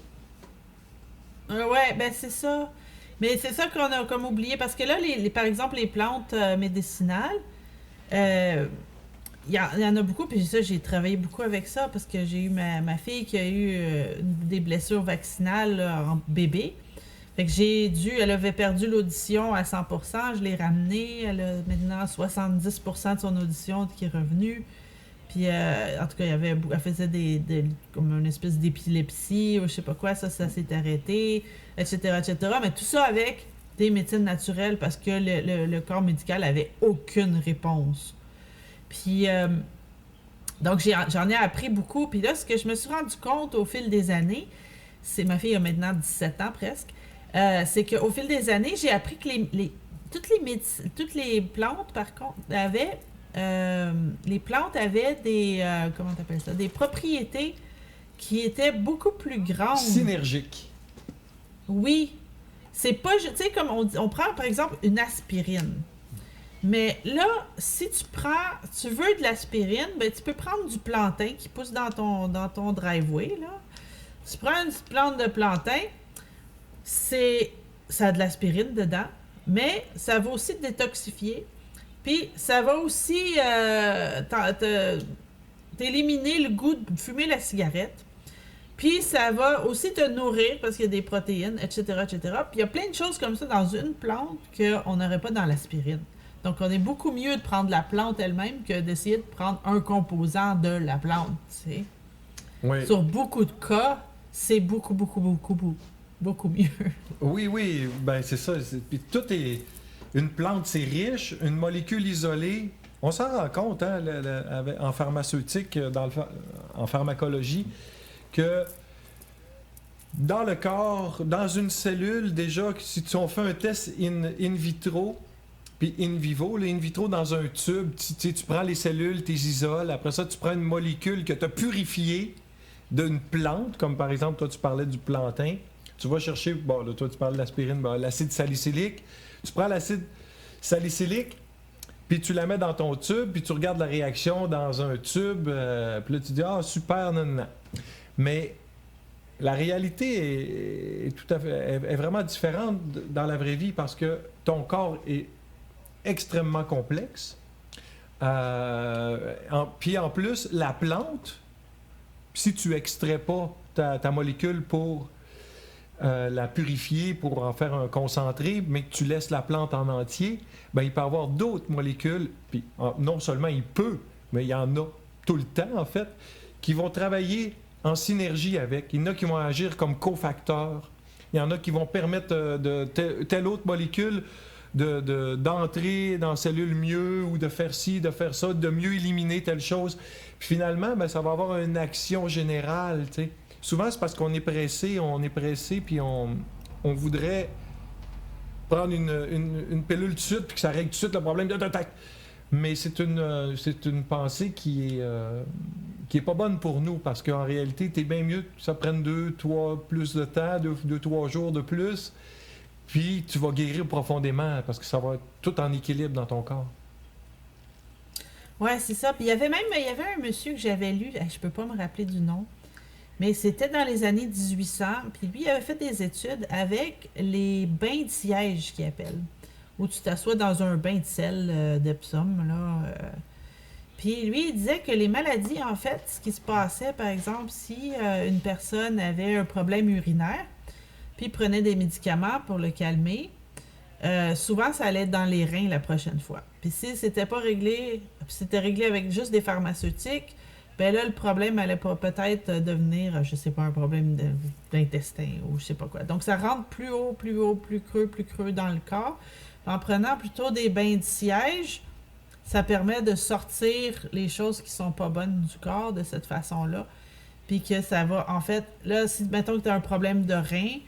Ouais, ben c'est ça. Mais c'est ça qu'on a comme oublié, parce que là, par exemple, les plantes médicinales, il y en a beaucoup, puis ça, j'ai travaillé beaucoup avec ça, parce que j'ai eu ma fille qui a eu des blessures vaccinales là, en bébé. Fait que elle avait perdu l'audition à 100%, je l'ai ramenée, elle a maintenant 70% de son audition qui est revenue. Puis, en tout cas, elle faisait comme une espèce d'épilepsie ou je sais pas quoi, ça s'est arrêté, etc., etc. Mais tout ça avec des médecines naturelles parce que le corps médical avait aucune réponse. Puis, Donc, j'en ai appris beaucoup. Puis là, ce que je me suis rendu compte au fil des années, ma fille a maintenant 17 ans presque, c'est qu'au fil des années, j'ai appris que toutes les plantes, par contre, les plantes avaient comment t'appelles ça, des propriétés qui étaient beaucoup plus grandes. Synergique. Oui. C'est pas, tu sais, comme on prend par exemple une aspirine. Mais là, si tu veux de l'aspirine, ben tu peux prendre du plantain qui pousse dans ton driveway, là. Tu prends une petite plante de plantain, ça a de l'aspirine dedans, mais ça va aussi te détoxifier. Puis ça va aussi t'éliminer le goût de fumer la cigarette. Puis ça va aussi te nourrir parce qu'il y a des protéines, etc., etc. Puis il y a plein de choses comme ça dans une plante qu'on n'aurait pas dans l'aspirine. Donc on est beaucoup mieux de prendre la plante elle-même que d'essayer de prendre un composant de la plante, tu sais. Oui. Sur beaucoup de cas, c'est beaucoup, beaucoup, beaucoup, beaucoup, beaucoup mieux. Oui, ben c'est ça. Puis tout est... Une plante, c'est riche. Une molécule isolée, on s'en rend compte hein, en pharmaceutique, en pharmacologie, que dans le corps, dans une cellule, déjà, si on fait un test in vitro, puis in vivo, là, in vitro dans un tube, tu prends les cellules, tu les isoles, après ça, tu prends une molécule que tu as purifiée d'une plante, comme par exemple, toi, tu parlais du plantain. Tu vas chercher, bon, là, toi, tu parles de l'aspirine, bon, l'acide salicylique. Tu prends l'acide salicylique, puis tu la mets dans ton tube, puis tu regardes la réaction dans un tube, puis là, tu dis « Ah, super, non. » Mais la réalité est vraiment différente dans la vraie vie parce que ton corps est extrêmement complexe. Puis en plus, la plante, si tu extrais pas ta molécule pour la purifier, pour en faire un concentré, mais que tu laisses la plante en entier, ben il peut y avoir d'autres molécules, puis non seulement il peut, mais il y en a tout le temps en fait, qui vont travailler en synergie avec. Il y en a qui vont agir comme cofacteurs. Il y en a qui vont permettre de telle autre molécule d'entrer dans la cellule mieux ou de faire ci, de faire ça, de mieux éliminer telle chose. Puis finalement, ben, ça va avoir une action générale. T'sais. Souvent, c'est parce qu'on est pressé, puis on voudrait prendre une pilule tout de suite, puis que ça règle tout de suite le problème. Mais c'est une pensée qui est pas bonne pour nous, parce qu'en réalité, t'es bien mieux que ça prenne 2-3 plus de temps, 2-3 jours de plus, puis tu vas guérir profondément, parce que ça va être tout en équilibre dans ton corps. Ouais, c'est ça. Puis il y avait un monsieur que j'avais lu, je peux pas me rappeler du nom, mais c'était dans les années 1800, puis lui, il avait fait des études avec les bains de siège, qu'il appelle, où tu t'assois dans un bain de sel d'Epsom, là. Puis lui, il disait que les maladies, en fait, ce qui se passait, par exemple, si une personne avait un problème urinaire, puis prenait des médicaments pour le calmer, souvent, ça allait être dans les reins la prochaine fois. Puis si c'était pas réglé, puis c'était réglé avec juste des pharmaceutiques, ben là, le problème allait peut-être devenir, je sais pas, un problème d'intestin ou je sais pas quoi. Donc, ça rentre plus haut, plus creux dans le corps. En prenant plutôt des bains de siège, ça permet de sortir les choses qui sont pas bonnes du corps de cette façon-là. Puis que ça va, en fait, là, si mettons que tu as un problème de rein,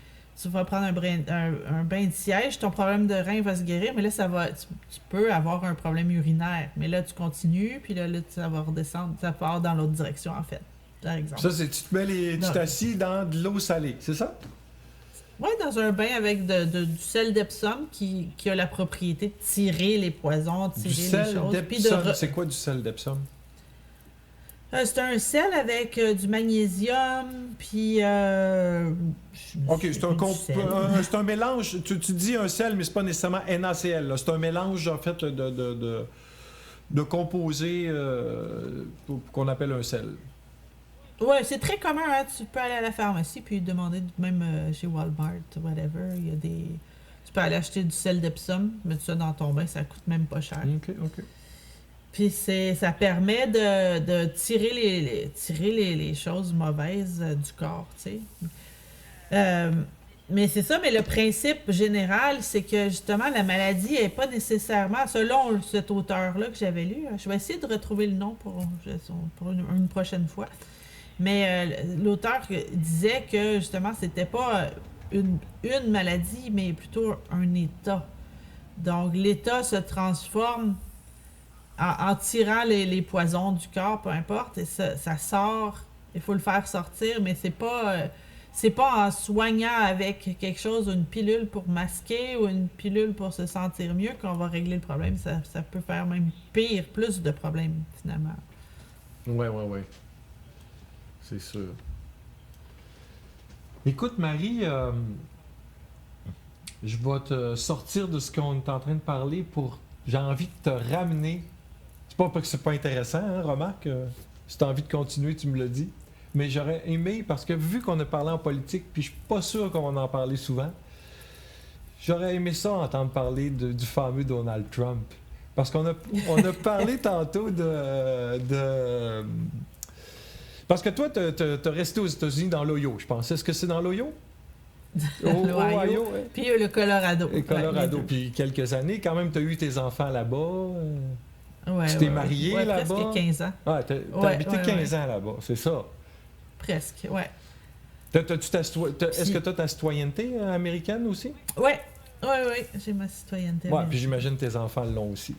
tu vas prendre un bain de siège, ton problème de rein va se guérir, mais là, tu peux avoir un problème urinaire. Mais là, tu continues, puis là ça va redescendre, ça part dans l'autre direction, en fait, par exemple. Ça, c'est tu t'assis dans de l'eau salée, c'est ça? Oui, dans un bain avec du sel d'Epsom qui a la propriété de tirer les poisons, tirer les choses. Du sel d'Epsom, c'est quoi du sel d'Epsom? C'est un sel avec du magnésium, puis... OK, c'est un mélange. Tu dis un sel, mais c'est pas nécessairement NaCl. Là. C'est un mélange, en fait, de composés qu'on appelle un sel. Ouais, c'est très commun. Hein? Tu peux aller à la pharmacie puis demander, même chez Walmart, whatever, il y a des... Tu peux aller acheter du sel d'Epsom, mettre ça dans ton bain, ça coûte même pas cher. OK. Puis ça permet de tirer les choses mauvaises du corps, tu sais. Mais c'est ça, mais le principe général, c'est que justement, la maladie n'est pas nécessairement, selon cet auteur-là que j'avais lu, je vais essayer de retrouver le nom pour une prochaine fois, mais l'auteur disait que justement, c'était pas une maladie, mais plutôt un état. Donc, l'état se transforme en tirant les poisons du corps, peu importe, et ça sort, il faut le faire sortir, mais c'est pas en soignant avec quelque chose, une pilule pour masquer ou une pilule pour se sentir mieux qu'on va régler le problème. Ça peut faire même pire, plus de problèmes, finalement. Ouais. C'est sûr. Écoute, Marie, je vais te sortir de ce qu'on est en train de parler pour... J'ai envie de te ramener. C'est pas que c'est pas intéressant, hein, remarque. Si tu as envie de continuer, tu me le dis. Mais j'aurais aimé, parce que vu qu'on a parlé en politique, puis je suis pas sûr qu'on va en parler souvent, j'aurais aimé ça entendre parler du fameux Donald Trump. Parce qu'on a parlé tantôt de... Parce que toi, t'as resté aux États-Unis dans l'Ohio, je pense. Est-ce que c'est dans l'Ohio? L'Ohio, ouais. Puis le Colorado. Et Colorado, Ouais, puis quelques années. Quand même, t'as eu tes enfants là-bas. ouais, Tu t'es marié là-bas. Presque 15 ans. Ah, t'as habité 15 ans là-bas, c'est ça. Presque, ouais. Est-ce que tu as ta citoyenneté américaine aussi? Ouais, j'ai ma citoyenneté. Ouais, puis j'imagine tes enfants l'ont aussi.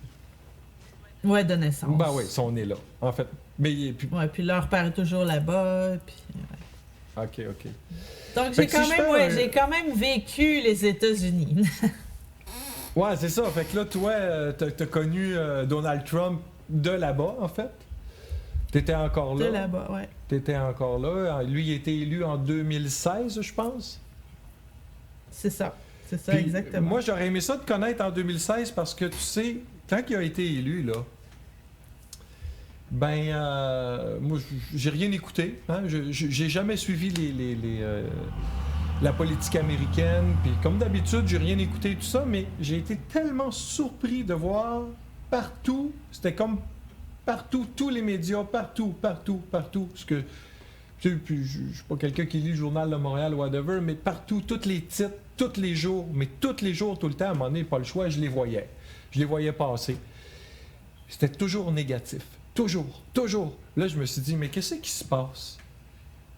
Ouais, de naissance. Ben oui, ils sont nés là, en fait. Mais puis... Ouais, puis leur père est toujours là-bas, puis... Ouais. OK. Donc j'ai quand même vécu les États-Unis. Ouais, c'est ça. Fait que là, toi, t'as connu Donald Trump de là-bas, en fait. T'étais encore là. De là-bas, ouais. T'étais encore là. Lui, il a été élu en 2016, je pense. C'est ça, Puis, exactement. Moi, j'aurais aimé ça te connaître en 2016 parce que, tu sais, quand il a été élu, là, moi, j'ai rien écouté. Hein? J'ai jamais suivi la politique américaine. Puis, comme d'habitude, j'ai rien écouté tout ça, mais j'ai été tellement surpris de voir partout, c'était comme partout, tous les médias, partout. Parce que, tu sais, puis je suis pas quelqu'un qui lit le journal de Montréal ou whatever, mais partout, tous les titres, tous les jours, tout le temps, à un moment donné, pas le choix, je les voyais. Je les voyais passer. C'était toujours négatif. Toujours. Là, je me suis dit, mais qu'est-ce qui se passe?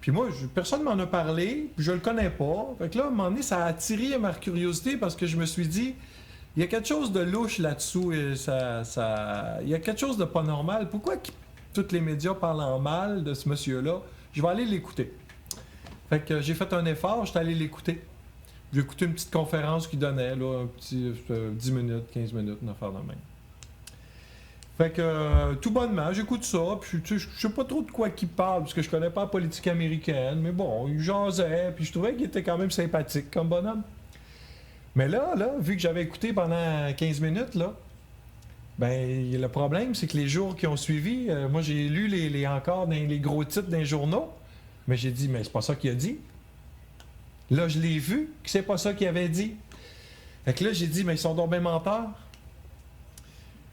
Puis moi, personne ne m'en a parlé, puis je le connais pas. Fait que là, à un moment donné, ça a attiré ma curiosité parce que je me suis dit, il y a quelque chose de louche là-dessous, et il y a quelque chose de pas normal. Pourquoi tous les médias parlent en mal de ce monsieur-là? Je vais aller l'écouter. Fait que j'ai fait un effort, j'étais allé l'écouter. J'ai écouté une petite conférence qu'il donnait, là, un petit 10 minutes, 15 minutes, une affaire de même. Fait que, tout bonnement, j'écoute ça, puis tu sais, je sais pas trop de quoi qu'il parle, parce que je connais pas la politique américaine, mais bon, il jasait, puis je trouvais qu'il était quand même sympathique comme bonhomme. Mais là, vu que j'avais écouté pendant 15 minutes, là, ben, le problème, c'est que les jours qui ont suivi, moi, j'ai lu encore les gros titres d'un journaux, mais j'ai dit, mais c'est pas ça qu'il a dit. Là, je l'ai vu que c'est pas ça qu'il avait dit. Fait que là, j'ai dit, mais ils sont donc bien menteurs.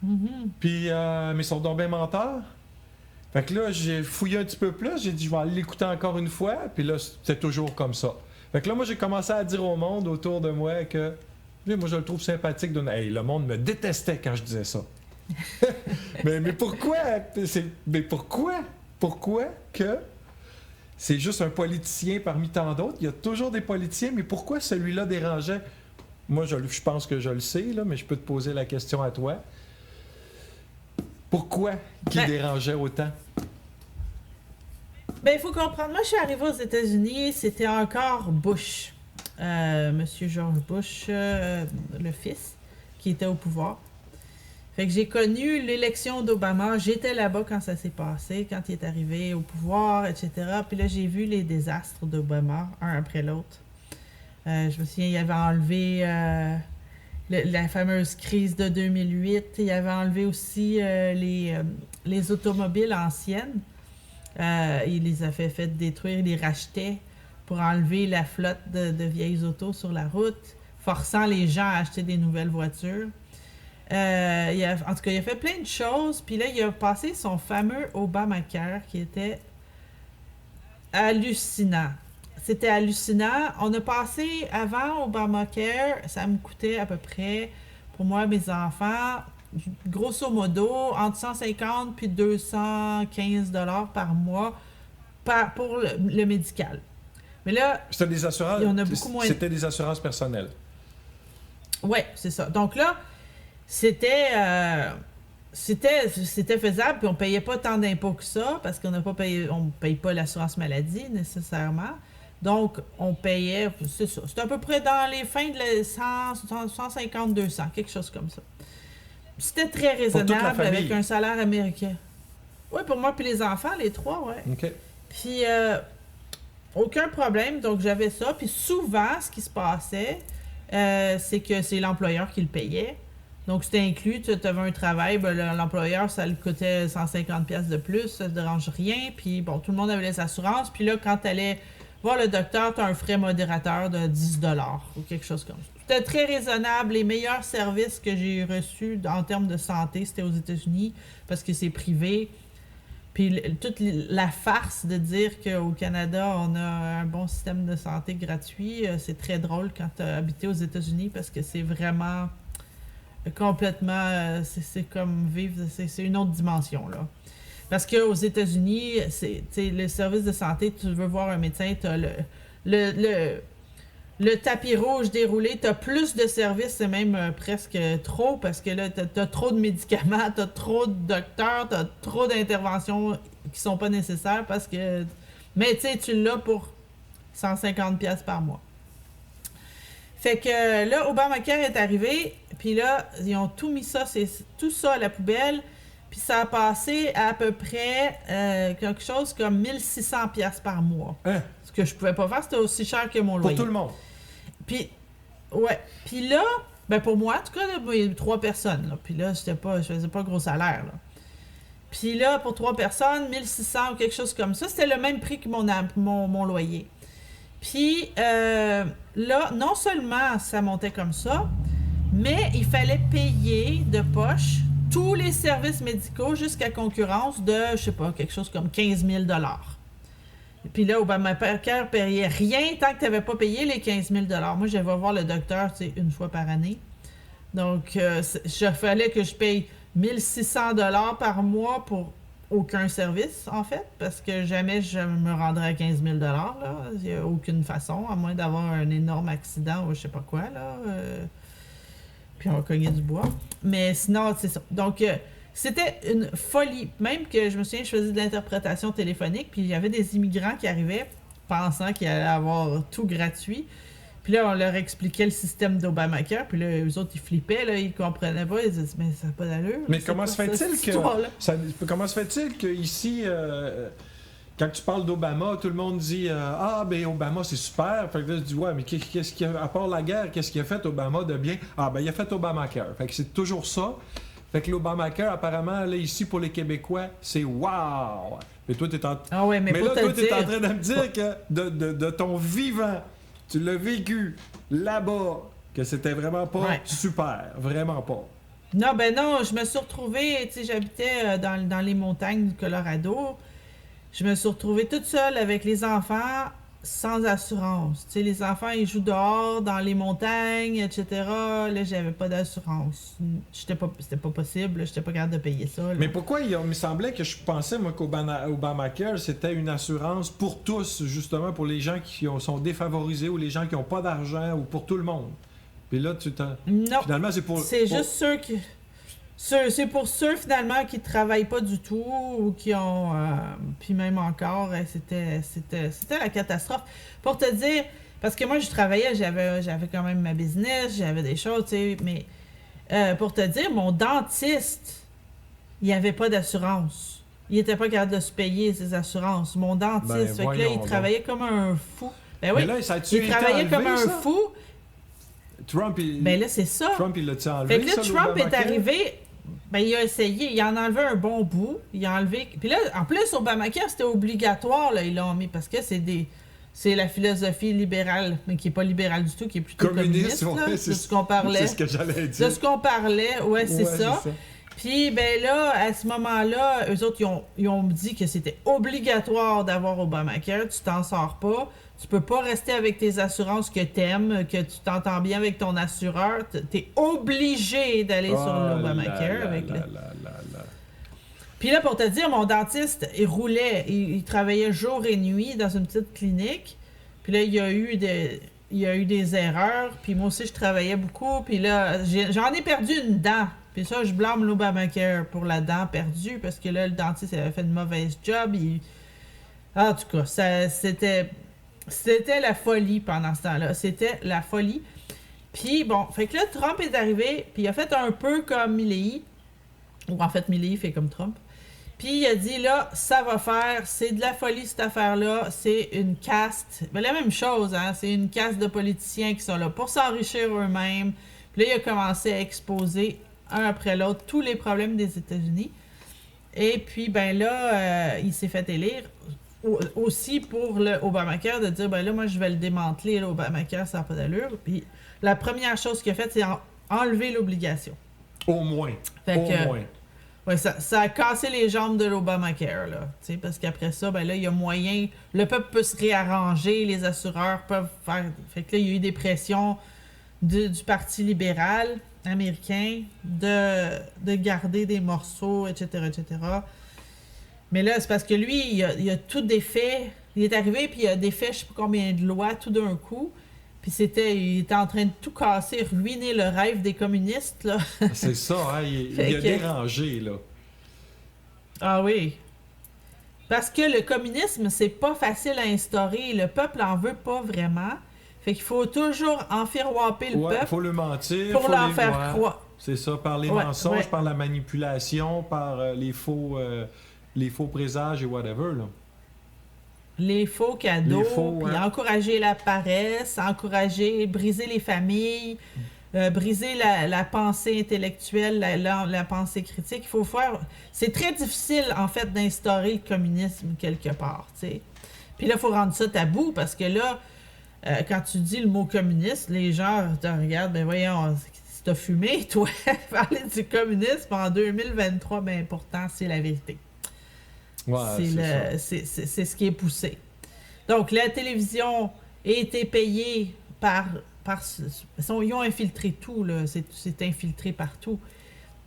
Mm-hmm. Puis, mais ils sont donc bien menteurs. Fait que là, j'ai fouillé un petit peu plus, j'ai dit, je vais aller l'écouter encore une fois, puis là, c'est toujours comme ça. Fait que là, moi, j'ai commencé à dire au monde autour de moi que, moi, je le trouve sympathique. Hey, le monde me détestait quand je disais ça. mais pourquoi? Mais pourquoi? Pourquoi que c'est juste un politicien parmi tant d'autres? Il y a toujours des politiciens, mais pourquoi celui-là dérangeait? Moi, je pense que je le sais, là, mais je peux te poser la question à toi. Pourquoi qu'il dérangeait autant? Ben, il faut comprendre. Moi, je suis arrivée aux États-Unis, c'était encore Bush. Monsieur George Bush, le fils, qui était au pouvoir. Fait que j'ai connu l'élection d'Obama. J'étais là-bas quand ça s'est passé, quand il est arrivé au pouvoir, etc. Puis là, j'ai vu les désastres d'Obama, un après l'autre. Je me souviens, il avait enlevé la fameuse crise de 2008. Il avait enlevé aussi les automobiles anciennes. Il les a fait détruire, il les rachetait pour enlever la flotte de vieilles autos sur la route, forçant les gens à acheter des nouvelles voitures. En tout cas, il a fait plein de choses. Puis là, il a passé son fameux Obamacare qui était hallucinant. c'était hallucinant. On a passé avant Obamacare, ça me coûtait à peu près, pour moi, mes enfants, grosso modo, entre 150 puis 215 $ par mois pour le médical. Mais là, c'était des assurances, on a beaucoup moins... C'était des assurances personnelles. Oui, c'est ça. Donc là, c'était faisable, puis on payait pas tant d'impôts que ça, parce qu'on paye pas l'assurance maladie nécessairement. Donc, on payait, c'est ça, c'était à peu près dans les fins de 150-200, quelque chose comme ça. C'était très raisonnable avec un salaire américain. Oui, pour moi puis les enfants, les 3, ouais. OK. Puis, aucun problème, donc j'avais ça. Puis souvent, ce qui se passait, c'est que c'est l'employeur qui le payait. Donc, c'était inclus, tu avais un travail, ben, l'employeur, ça lui coûtait 150$ de plus, ça ne dérange rien. Puis, bon, tout le monde avait les assurances. Puis là, quand tu allais voir le docteur, tu as un frais modérateur de 10$ ou quelque chose comme ça. C'était très raisonnable. Les meilleurs services que j'ai reçus en termes de santé, c'était aux États-Unis, parce que c'est privé. Puis toute la farce de dire qu'au Canada, on a un bon système de santé gratuit, c'est très drôle quand tu as habité aux États-Unis, parce que c'est vraiment complètement... c'est comme vivre... C'est une autre dimension, là. Parce qu'aux États-Unis, le service de santé, tu veux voir un médecin, tu as le tapis rouge déroulé, tu as plus de services, c'est même presque trop, parce que là, tu as trop de médicaments, tu as trop de docteurs, tu as trop d'interventions qui sont pas nécessaires, parce que... Mais tu sais, tu l'as pour 150$ par mois. Fait que là, Obamacare est arrivé, puis là, ils ont tout mis ça, tout ça à la poubelle, puis ça a passé à peu près quelque chose comme 1600$ par mois. Hein? Ce que je pouvais pas faire, c'était aussi cher que mon loyer. Pour tout le monde? Puis, ouais. Puis là, ben pour moi, en tout cas, là, il y a 3 personnes. Là. Puis là, je faisais pas gros salaire. Là. Puis là, pour 3 personnes, 1600 ou quelque chose comme ça, c'était le même prix que mon loyer. Puis là, non seulement ça montait comme ça, mais il fallait payer de poche tous les services médicaux jusqu'à concurrence de, je sais pas, quelque chose comme 15 000 $. Puis là, Obamacare payait rien tant que tu n'avais pas payé les 15 000 $. Moi, je vais voir le docteur, tu sais, une fois par année. Donc, il fallait que je paye 1600 $ par mois pour aucun service, en fait, parce que jamais je me rendrais à 15 000 $, là. Il n'y a aucune façon, à moins d'avoir un énorme accident ou je sais pas quoi, là. Puis on va cogner du bois. Mais sinon, c'est ça. Donc, c'était une folie. Même que je me souviens, je faisais de l'interprétation téléphonique, puis il y avait des immigrants qui arrivaient pensant qu'ils allaient avoir tout gratuit. Puis là, on leur expliquait le système d'Obamacare, puis là, eux autres, ils flippaient, là, ils comprenaient pas, ils disaient « Mais ça n'a pas d'allure. » Mais comment se fait-il que ici, quand tu parles d'Obama, tout le monde dit ah, ben Obama, c'est super. Fait que là, je dis ouais, mais qu'est-ce qu'il a, à part la guerre, qu'est-ce qu'il a fait Obama de bien? Ah, ben il a fait Obamacare. Fait que c'est toujours ça. Fait que l'Obamacare, apparemment, là, ici, pour les Québécois, c'est wow! Mais toi, t'es en... Ah ouais, mais là, toi, t'es en train de me dire que de ton vivant, tu l'as vécu là-bas, que c'était vraiment pas super. Vraiment pas. Non, ben non, je me suis retrouvée, tu sais, j'habitais dans les montagnes du Colorado. Je me suis retrouvée toute seule avec les enfants sans assurance. Tu sais, les enfants, ils jouent dehors, dans les montagnes, etc. Là, j'avais pas d'assurance. C'était pas possible, j'étais pas capable de payer ça. Là. Mais pourquoi il me semblait que je pensais, moi, qu'Obamacare, c'était une assurance pour tous, justement, pour les gens qui sont défavorisés ou les gens qui n'ont pas d'argent ou pour tout le monde. Puis là, non, finalement, c'est pour... C'est juste ceux qui... C'est pour ceux, finalement, qui travaillent pas du tout ou qui ont... puis même encore, c'était la catastrophe. Pour te dire... Parce que moi, je travaillais, j'avais quand même ma business, j'avais des choses, tu sais, mais... pour te dire, mon dentiste, il avait pas d'assurance. Il était pas capable de se payer ses assurances. Mon dentiste, fait que là, il travaillait comme un fou. Ben oui, mais là, il travaillait comme un fou. Trump, ben là, c'est ça. Trump, il l'a-tu enlevé? Fait que là, Trump est arrivé... Ben, il a essayé, il en a enlevé un bon bout, il a enlevé... Puis là, en plus, Obamacare, c'était obligatoire, là, ils l'ont mis, parce que c'est la philosophie libérale, mais qui est pas libérale du tout, qui est plutôt communiste, là, de ce qu'on parlait. C'est ce que j'allais dire. De ce qu'on parlait, c'est ça. Puis, ben là, à ce moment-là, eux autres, ils ont dit que c'était obligatoire d'avoir Obamacare, tu t'en sors pas. Tu peux pas rester avec tes assurances que t'aimes, que tu t'entends bien avec ton assureur. T'es obligé d'aller sur l'Obamacare avec le... Puis là, pour te dire, mon dentiste, il roulait, il travaillait jour et nuit dans une petite clinique. Puis là, il y a eu des erreurs. Puis moi aussi, je travaillais beaucoup. Puis là, j'en ai perdu une dent. Puis ça, je blâme l'Obamacare pour la dent perdue parce que là, le dentiste avait fait une mauvaise job. En tout cas, c'était la folie pendant ce temps-là. C'était la folie. Puis bon, fait que là, Trump est arrivé, puis il a fait un peu comme Milley. Ou en fait, Milley fait comme Trump. Puis il a dit, là, ça va faire, c'est de la folie cette affaire-là, c'est une caste. Ben, la même chose, hein, c'est une caste de politiciens qui sont là pour s'enrichir eux-mêmes. Puis là, il a commencé à exposer, un après l'autre, tous les problèmes des États-Unis. Et puis, ben là, il s'est fait élire aussi pour le Obamacare, de dire, ben là, moi, je vais le démanteler, l'Obamacare, ça n'a pas d'allure. Puis la première chose qu'il a faite, c'est enlever l'obligation. Au moins. Ouais, ça a cassé les jambes de l'Obamacare, là. Parce qu'après ça, ben là, il y a moyen. Le peuple peut se réarranger, les assureurs peuvent faire. Fait que là, il y a eu des pressions du Parti libéral américain de garder des morceaux, etc., etc. Mais là, c'est parce que lui, il a tout défait. Il est arrivé, puis il a défait je sais pas combien de lois tout d'un coup. Puis il était en train de tout casser, ruiner le rêve des communistes, là. C'est ça, hein? Il a dérangé, là. Ah oui. Parce que le communisme, c'est pas facile à instaurer. Le peuple en veut pas vraiment. Fait qu'il faut toujours enfiroiper le peuple. Faut le mentir. Pour leur faire croire. C'est ça, par les mensonges, par la manipulation, par les faux présages et whatever, là. Les faux cadeaux, puis encourager la paresse, briser les familles, briser la pensée intellectuelle, la pensée critique. Il faut faire... C'est très difficile, en fait, d'instaurer le communisme quelque part, tu sais. Puis là, il faut rendre ça tabou, parce que là, quand tu dis le mot communiste, les gens te regardent, ben voyons, t'as fumé, toi, parler du communisme en 2023, ben pourtant, c'est la vérité. Ouais, c'est ce qui est poussé. Donc, la télévision a été payée par ils ont infiltré tout, là. C'est infiltré partout.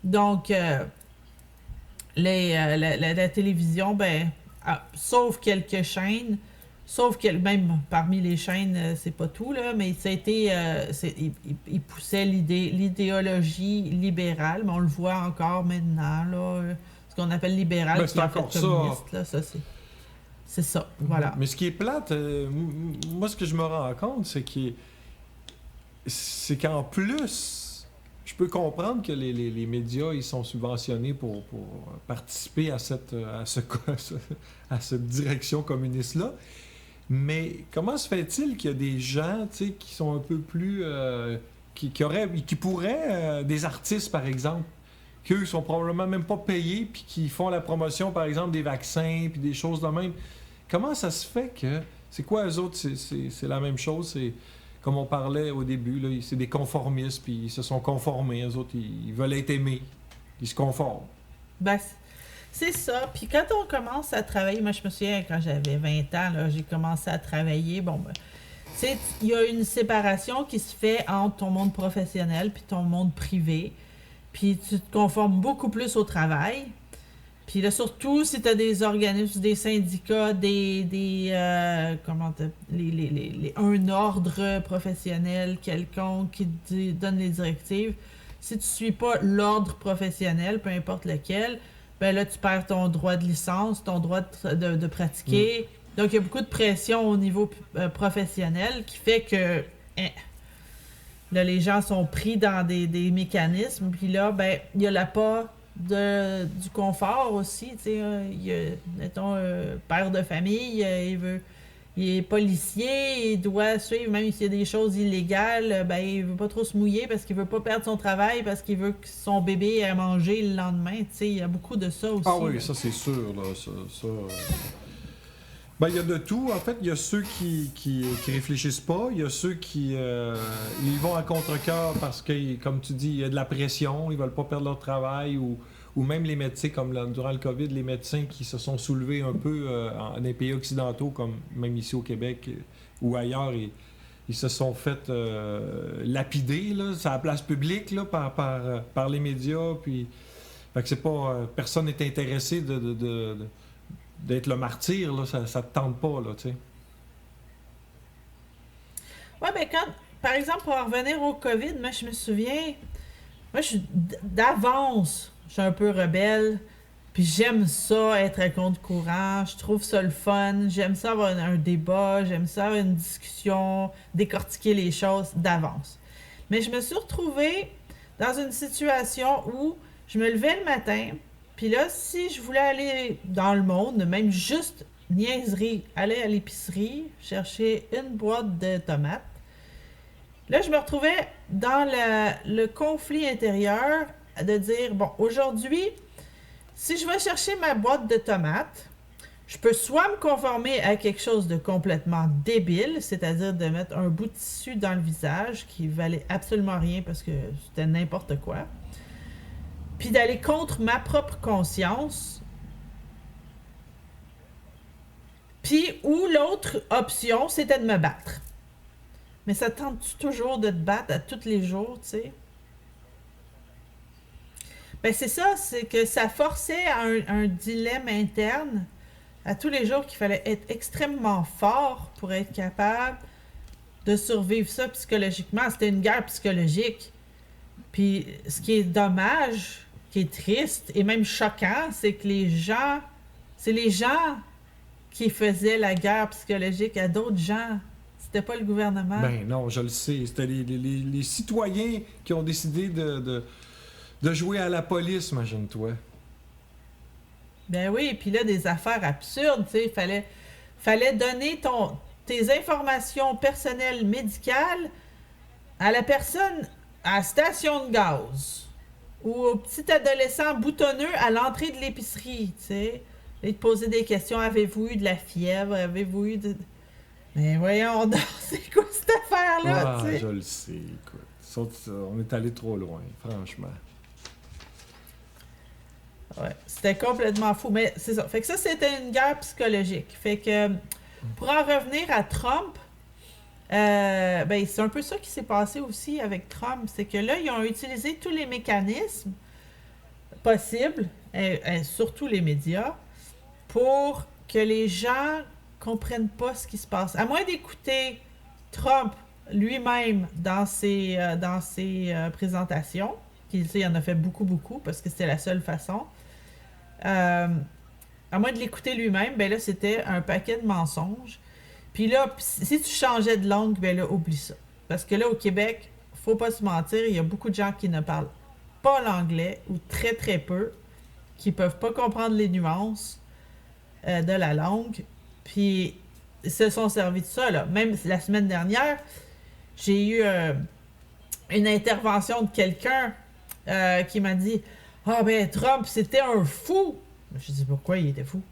Donc, la télévision, ben, sauf quelques chaînes, même parmi les chaînes, c'est pas tout, là, mais ça a été... il poussait l'idéologie libérale, mais on le voit encore maintenant, là... qu'on appelle libéral, c'est encore communiste, là, ça c'est ça, voilà. Mais ce qui est plate, moi ce que je me rends compte, c'est qu'en plus, je peux comprendre que les médias ils sont subventionnés pour participer à cette direction communiste-là. Mais comment se fait-il qu'il y a des gens, tu sais, qui sont un peu plus qui pourraient des artistes par exemple, qu'eux sont probablement même pas payés, puis qui font la promotion, par exemple, des vaccins, puis des choses de même. Comment ça se fait que... C'est quoi, eux autres? C'est la même chose. C'est comme on parlait au début, là, c'est des conformistes, puis ils se sont conformés. Eux autres, ils veulent être aimés. Ils se conforment. Ben, c'est ça. Puis quand on commence à travailler... Moi, je me souviens, quand j'avais 20 ans, là, j'ai commencé à travailler. Bon, ben, tu sais, il y a une séparation qui se fait entre ton monde professionnel puis ton monde privé. Puis tu te conformes beaucoup plus au travail. Puis là, surtout, si tu as des organismes, des syndicats, un ordre professionnel quelconque qui te donne les directives, si tu suis pas l'ordre professionnel, peu importe lequel, ben là, tu perds ton droit de licence, ton droit de pratiquer. Donc, il y a beaucoup de pression au niveau professionnel qui fait que... Là, les gens sont pris dans des mécanismes, puis là, ben, il y a l'appât du confort aussi, tu sais, il y a, mettons, père de famille, il est policier, il doit suivre, même s'il y a des choses illégales, ben, il veut pas trop se mouiller parce qu'il veut pas perdre son travail, parce qu'il veut que son bébé ait à manger le lendemain, tu sais, il y a beaucoup de ça aussi. Ah oui, là. Ça c'est sûr, là, Ben, il y a de tout. En fait, il y a ceux qui réfléchissent pas. Il y a ceux qui ils vont à contre-cœur parce que, comme tu dis, il y a de la pression. Ils veulent pas perdre leur travail ou ou même les médecins, comme durant le COVID, les médecins qui se sont soulevés un peu dans les pays occidentaux, comme même ici au Québec ou ailleurs, ils se sont fait lapider là, sur la place publique là, par les médias. Puis, fait que c'est pas, personne n'est intéressé d'être le martyr, là, ça te tente pas, là, tu sais. Ouais, ben quand, par exemple, pour en revenir au COVID, moi, je me souviens, moi, d'avance, je suis un peu rebelle, puis j'aime ça, être à contre-courant, je trouve ça le fun, j'aime ça avoir un débat, j'aime ça avoir une discussion, décortiquer les choses d'avance. Mais je me suis retrouvée dans une situation où je me levais le matin, puis là, si je voulais aller dans le monde, même juste niaiserie, aller à l'épicerie, chercher une boîte de tomates, là, je me retrouvais dans le conflit intérieur de dire, bon, aujourd'hui, si je vais chercher ma boîte de tomates, je peux soit me conformer à quelque chose de complètement débile, c'est-à-dire de mettre un bout de tissu dans le visage qui valait absolument rien parce que c'était n'importe quoi, puis d'aller contre ma propre conscience. Puis, ou l'autre option, c'était de me battre. Mais ça tente-tu toujours de te battre à tous les jours, tu sais? Ben c'est ça, c'est que ça forçait à un dilemme interne à tous les jours qu'il fallait être extrêmement fort pour être capable de survivre ça psychologiquement. C'était une guerre psychologique. Puis ce qui est dommage, qui est triste et même choquant, c'est que c'est les gens qui faisaient la guerre psychologique à d'autres gens. C'était pas le gouvernement. Ben non, je le sais. C'était les citoyens qui ont décidé de jouer à la police, imagine-toi. Ben oui, puis là, des affaires absurdes, tu sais, fallait donner tes informations personnelles médicales à la personne à la station de gaz ou au petit adolescent boutonneux à l'entrée de l'épicerie, tu sais. Et te poser des questions, avez-vous eu de la fièvre, avez-vous eu de... Mais voyons donc, c'est quoi cette affaire-là, tu sais? Je le sais, écoute. On est allé trop loin, franchement. Ouais, c'était complètement fou. Mais c'est ça. Fait que ça, c'était une guerre psychologique. Fait que, pour en revenir à Trump, ben, c'est un peu ça qui s'est passé aussi avec Trump. C'est que là, ils ont utilisé tous les mécanismes possibles, et surtout les médias, pour que les gens comprennent pas ce qui se passe. À moins d'écouter Trump lui-même dans ses présentations, il en a fait beaucoup, parce que c'était la seule façon. À moins de l'écouter lui-même, ben là, c'était un paquet de mensonges. Puis là, si tu changeais de langue, ben là, oublie ça. Parce que là, au Québec, faut pas se mentir, il y a beaucoup de gens qui ne parlent pas l'anglais, ou très très peu, qui peuvent pas comprendre les nuances de la langue. Puis, ils se sont servis de ça, là. Même la semaine dernière, j'ai eu une intervention de quelqu'un qui m'a dit « Ah ben, Trump, c'était un fou! » Je dis « Pourquoi il était fou? »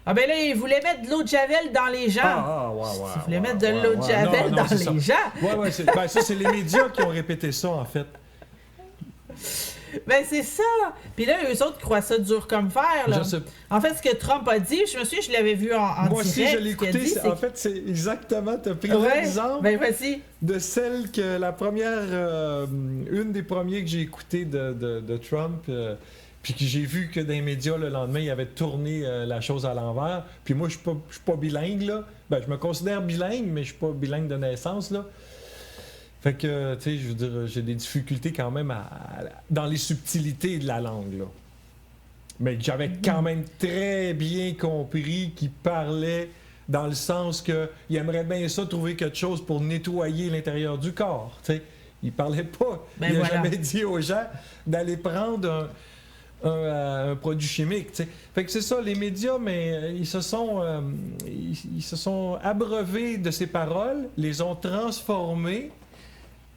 Ah ben là, il voulait mettre de l'eau de Javel dans les gens. Il voulait mettre de l'eau de Javel dans les gens. Ouais, ça, c'est les médias qui ont répété ça, en fait. Ben, c'est ça. Puis là, eux autres croient ça dur comme fer, là. En fait, ce que Trump a dit, je me souviens, je l'avais vu en Moi direct. aussi, je l'ai écouté. En fait, c'est exactement, t'as pris l'exemple de celle que la première, une des premiers que j'ai écouté de Trump, puis que j'ai vu que dans les médias, le lendemain, il avait tourné la chose à l'envers. Puis moi, je suis pas bilingue, là. Ben, je me considère bilingue, mais je suis pas bilingue de naissance, là. Fait que, tu sais, je veux dire, j'ai des difficultés quand même dans les subtilités de la langue, là. Mais j'avais quand même très bien compris qu'il parlait dans le sens qu'il aimerait bien ça, trouver quelque chose pour nettoyer l'intérieur du corps, tu sais. Il parlait pas, il n'a jamais dit aux gens d'aller prendre un produit chimique, tu sais. Fait que c'est ça, les médias, mais ils se sont abreuvés de ces paroles, les ont transformées.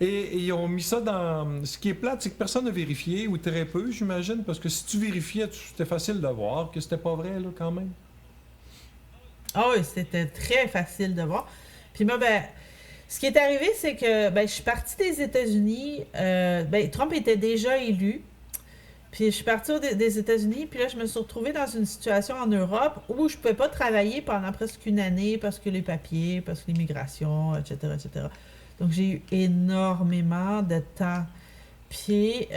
Et ils ont mis ça dans... Ce qui est plate, c'est que personne n'a vérifié, ou très peu, j'imagine, parce que si tu vérifiais, c'était facile de voir que c'était pas vrai, là, quand même. Ah oui, c'était très facile de voir. Puis moi, ben, ce qui est arrivé, c'est que je suis partie des États-Unis. Trump était déjà élu. Puis je suis partie des États-Unis, puis là, je me suis retrouvée dans une situation en Europe où je ne pouvais pas travailler pendant presque une année parce que les papiers, parce que l'immigration, etc., etc. Donc, j'ai eu énormément de temps. Puis,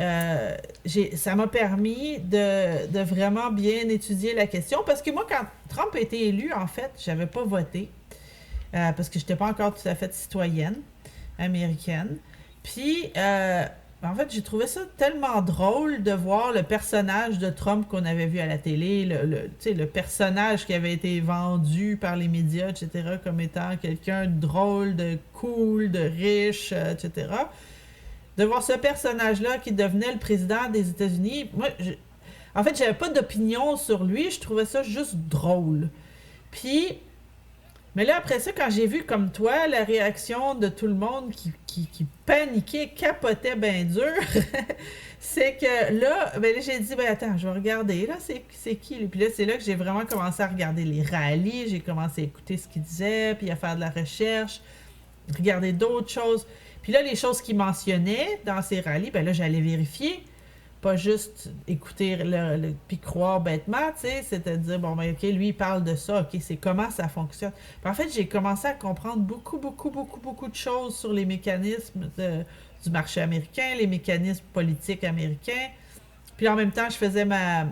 ça m'a permis de vraiment bien étudier la question. Parce que moi, quand Trump a été élu, en fait, j'avais pas voté. Parce que je n'étais pas encore tout à fait citoyenne américaine. Puis, en fait, j'ai trouvé ça tellement drôle de voir le personnage de Trump qu'on avait vu à la télé, le personnage qui avait été vendu par les médias, etc., comme étant quelqu'un de drôle, de cool, de riche, etc. De voir ce personnage-là qui devenait le président des États-Unis, moi, en fait, j'avais pas d'opinion sur lui, je trouvais ça juste drôle. Puis, mais là, après ça, quand j'ai vu, comme toi, la réaction de tout le monde qui paniquait, capotait bien dur, c'est que là, ben là, j'ai dit, ben attends, je vais regarder, là, c'est qui? Puis là, c'est là que j'ai vraiment commencé à regarder les rallyes, j'ai commencé à écouter ce qu'il disait, puis à faire de la recherche, regarder d'autres choses. Puis là, les choses qu'il mentionnait dans ces rallyes, ben là, j'allais vérifier. Pas juste écouter puis croire bêtement, tu sais, c'est-à-dire, bon, ben, OK, lui, il parle de ça, OK, c'est comment ça fonctionne. Puis en fait, j'ai commencé à comprendre beaucoup de choses sur les mécanismes du marché américain, les mécanismes politiques américains. Puis en même temps, je faisais ma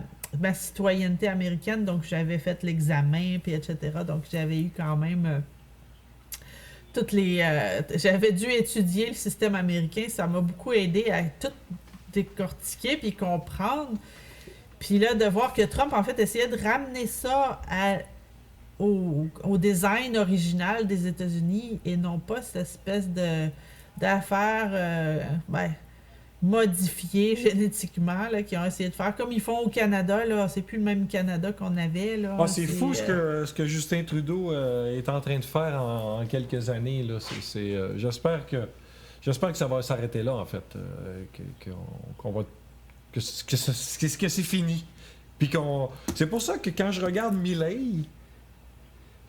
citoyenneté américaine, donc j'avais fait l'examen, puis etc. Donc j'avais eu quand même j'avais dû étudier le système américain, ça m'a beaucoup aidé à tout décortiquer puis comprendre. Puis là, de voir que Trump, en fait, essayait de ramener ça au design original des États-Unis et non pas cette espèce d'affaires modifiées génétiquement, là, qui ont essayé de faire comme ils font au Canada. Là, c'est plus le même Canada qu'on avait. Là. Ah, c'est fou ce que Justin Trudeau est en train de faire en quelques années. Là. J'espère que ça va s'arrêter là, en fait. Que c'est fini. Puis c'est pour ça que quand je regarde Milley,